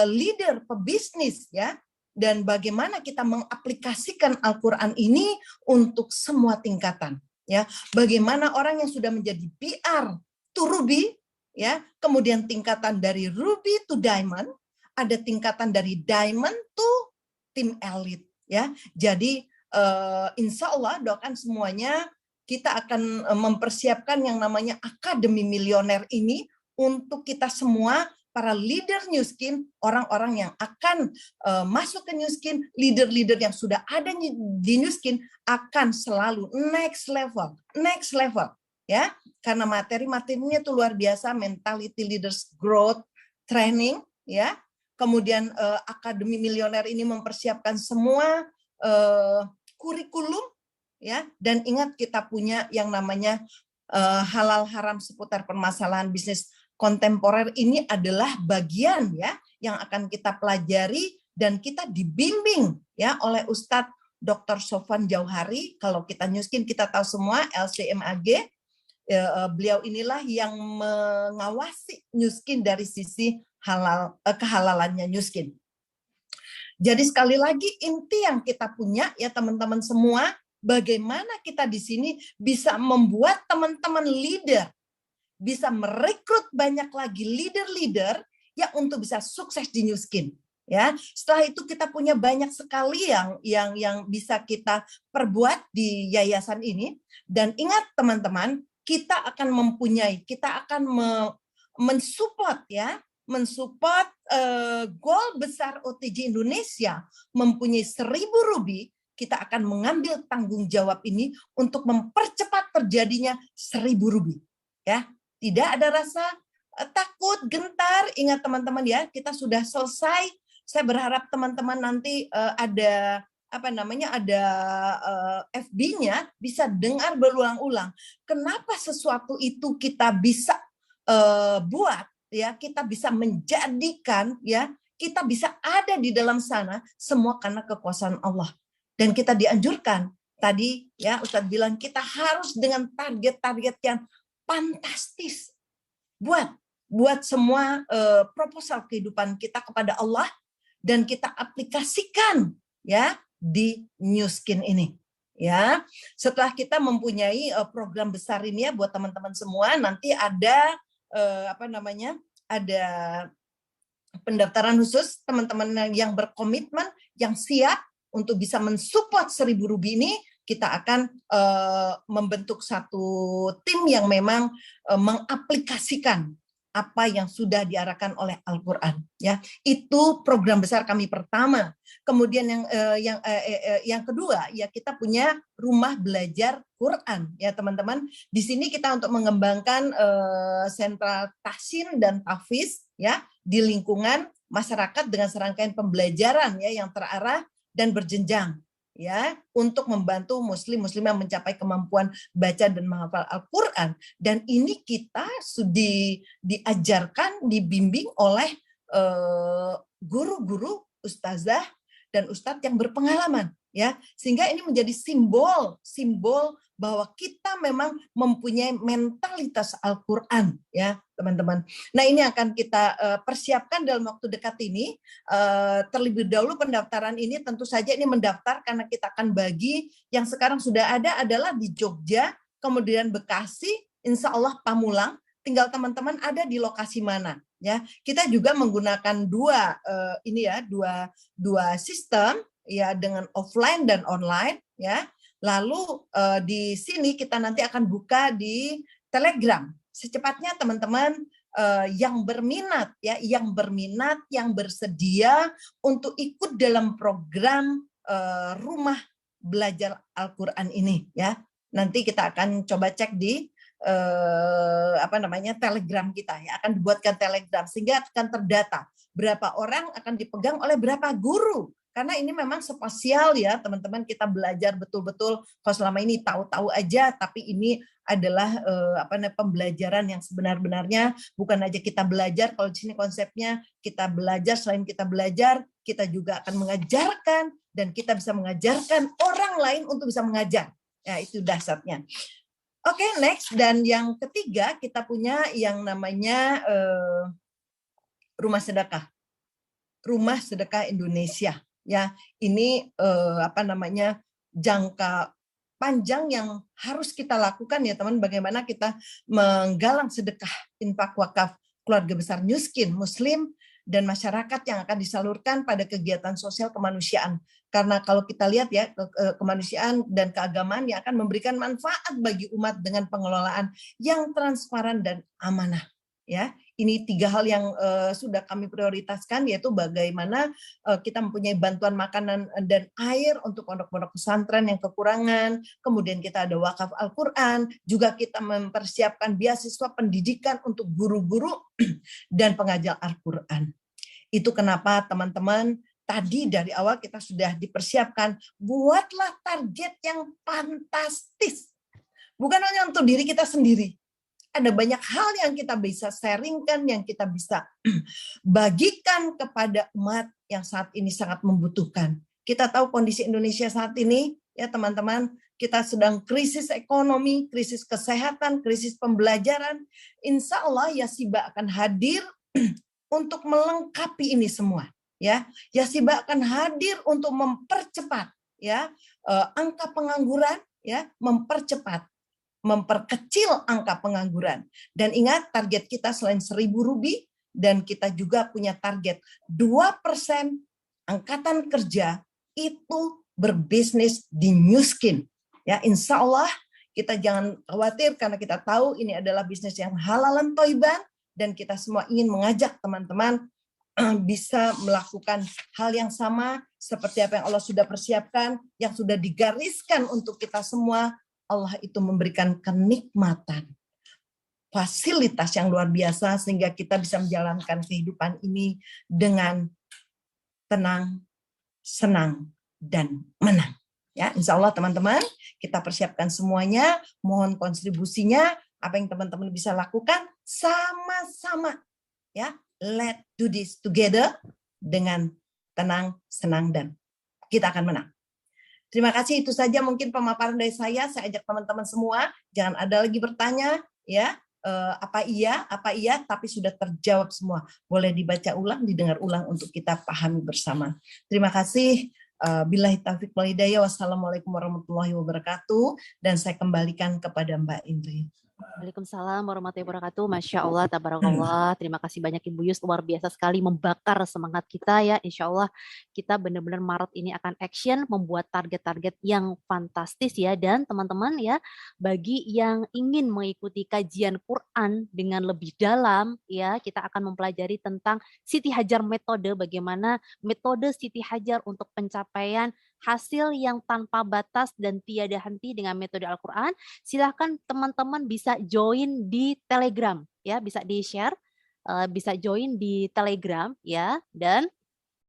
leader pebisnis, ya, dan bagaimana kita mengaplikasikan Al-Quran ini untuk semua tingkatan, ya. Bagaimana orang yang sudah menjadi PR to Ruby, ya, kemudian tingkatan dari Ruby to Diamond, ada tingkatan dari Diamond to tim elite, ya. Jadi insya Allah doakan semuanya, kita akan mempersiapkan yang namanya Akademi Milioner ini untuk kita semua, para leader New Skin, orang-orang yang akan masuk ke New Skin, leader-leader yang sudah ada di New Skin akan selalu next level, ya, karena materi-materinya itu luar biasa, mentality leaders growth training, ya. Kemudian Akademi Milioner ini mempersiapkan semua kurikulum, ya, dan ingat kita punya yang namanya halal haram seputar permasalahan bisnis kontemporer. Ini adalah bagian, ya, yang akan kita pelajari dan kita dibimbing, ya, oleh Ustadz Dr. Sofwan Jauhari. Kalau kita Newskin kita tahu semua LCMAG. Beliau inilah yang mengawasi Newskin dari sisi kehalalannya Newskin. Jadi sekali lagi inti yang kita punya ya teman-teman semua, bagaimana kita di sini bisa membuat teman-teman leader, bisa merekrut banyak lagi leader-leader ya untuk bisa sukses di Newskin. Ya, setelah itu kita punya banyak sekali yang bisa kita perbuat di yayasan ini. Dan ingat teman-teman, kita akan mensupport ya, mensupport goal besar OTJ Indonesia mempunyai 1.000 ruby, kita akan mengambil tanggung jawab ini untuk mempercepat terjadinya 1.000 ruby. Ya, tidak ada rasa takut, gentar. Ingat teman-teman ya, kita sudah selesai. Saya berharap teman-teman nanti ada FB-nya bisa dengar berulang-ulang. Kenapa sesuatu itu kita bisa buat? Ya, kita bisa menjadikan ya, kita bisa ada di dalam sana semua karena kekuasaan Allah. Dan kita dianjurkan tadi ya Ustadz bilang kita harus dengan target-target yang fantastis buat semua proposal kehidupan kita kepada Allah dan kita aplikasikan ya di Newskin ini. Ya, setelah kita mempunyai program besar ini ya buat teman-teman semua, nanti ada ada pendaftaran khusus teman-teman yang berkomitmen, yang siap untuk bisa mensupport 1.000 ruby ini. Kita akan membentuk satu tim yang memang mengaplikasikan apa yang sudah diarahkan oleh Al-Quran. Ya, itu program besar kami pertama. Kemudian yang kedua, ya kita punya rumah belajar Quran, ya teman-teman. Di sini kita untuk mengembangkan sentral tahsin dan tahfiz, ya di lingkungan masyarakat dengan serangkaian pembelajaran ya yang terarah dan berjenjang. Ya, untuk membantu muslim-muslimah mencapai kemampuan baca dan menghafal Al-Quran. Dan ini kita sudah diajarkan, dibimbing oleh guru-guru, ustazah, dan ustadz yang berpengalaman. Ya, sehingga ini menjadi simbol bahwa kita memang mempunyai mentalitas Al-Quran, ya teman-teman. Nah ini akan kita persiapkan dalam waktu dekat ini. Terlebih dahulu pendaftaran ini tentu saja ini mendaftar karena kita akan bagi yang sekarang sudah ada adalah di Jogja, kemudian Bekasi, insya Allah Pamulang. Tinggal teman-teman ada di lokasi mana. Ya, kita juga menggunakan dua sistem ya dengan offline dan online ya. Lalu di sini kita nanti akan buka di Telegram. Secepatnya teman-teman yang berminat, yang bersedia untuk ikut dalam program rumah belajar Al-Quran ini ya. Nanti kita akan coba cek di Telegram kita ya, akan dibuatkan Telegram sehingga akan terdata berapa orang akan dipegang oleh berapa guru. Karena ini memang spasial ya teman-teman, kita belajar betul-betul. Kalau selama ini tahu-tahu aja, tapi ini adalah pembelajaran yang sebenar-benarnya. Bukan aja kita belajar, kalau di sini konsepnya kita belajar, selain kita belajar, kita juga akan mengajarkan dan kita bisa mengajarkan orang lain untuk bisa mengajar. Ya itu dasarnya. Oke, next. Dan yang ketiga kita punya yang namanya Rumah Sedekah. Rumah Sedekah Indonesia. Ya, ini jangka panjang yang harus kita lakukan ya teman, bagaimana kita menggalang sedekah infak wakaf keluarga besar Newskin Muslim dan masyarakat yang akan disalurkan pada kegiatan sosial kemanusiaan. Karena kalau kita lihat ya kemanusiaan dan keagamaan yang akan memberikan manfaat bagi umat dengan pengelolaan yang transparan dan amanah. Ya, ini 3 hal yang sudah kami prioritaskan, yaitu bagaimana kita mempunyai bantuan makanan dan air untuk pondok-pondok pesantren yang kekurangan, kemudian kita ada wakaf Al-Quran, juga kita mempersiapkan beasiswa pendidikan untuk guru-guru dan pengajar Al-Quran. Itu kenapa teman-teman tadi dari awal kita sudah dipersiapkan, buatlah target yang fantastis. Bukan hanya untuk diri kita sendiri. Ada banyak hal yang kita bisa sharingkan, yang kita bisa bagikan kepada umat yang saat ini sangat membutuhkan. Kita tahu kondisi Indonesia saat ini, ya teman-teman, kita sedang krisis ekonomi, krisis kesehatan, krisis pembelajaran. Insya Allah Yasiba akan hadir untuk melengkapi ini semua. Ya, Yasiba akan hadir untuk mempercepat ya angka pengangguran, ya, memperkecil angka pengangguran. Dan ingat target kita selain 1.000 rubi, dan kita juga punya target 2% angkatan kerja itu berbisnis di New Skin. Ya, insya Allah kita jangan khawatir karena kita tahu ini adalah bisnis yang halalan toiban, dan kita semua ingin mengajak teman-teman bisa melakukan hal yang sama seperti apa yang Allah sudah persiapkan, yang sudah digariskan untuk kita semua. Allah itu memberikan kenikmatan, fasilitas yang luar biasa sehingga kita bisa menjalankan kehidupan ini dengan tenang, senang, dan menang. Ya, insya Allah teman-teman, kita persiapkan semuanya. Mohon kontribusinya, apa yang teman-teman bisa lakukan sama-sama. Ya, let's do this together dengan tenang, senang, dan kita akan menang. Terima kasih, itu saja mungkin pemaparan dari saya. Saya ajak teman-teman semua, jangan ada lagi bertanya, ya. Apa iya, tapi sudah terjawab semua. Boleh dibaca ulang, didengar ulang untuk kita pahami bersama. Terima kasih. Billahi taufiq wal hidayah. Wassalamualaikum warahmatullahi wabarakatuh. Dan saya kembalikan kepada Mbak Indri. Waalaikumsalam warahmatullahi wabarakatuh. Masya Allah, tabarakallah. Terima kasih banyak Ibu Yus, luar biasa sekali membakar semangat kita ya. Insya Allah kita benar-benar Maret ini akan action, membuat target-target yang fantastis ya. Dan teman-teman ya, bagi yang ingin mengikuti kajian Quran dengan lebih dalam ya, kita akan mempelajari tentang Siti Hajar metode, bagaimana metode Siti Hajar untuk pencapaian hasil yang tanpa batas dan tiada henti dengan metode Al-Quran. Silahkan teman-teman bisa join di Telegram ya, bisa di-share, bisa join di Telegram ya. Dan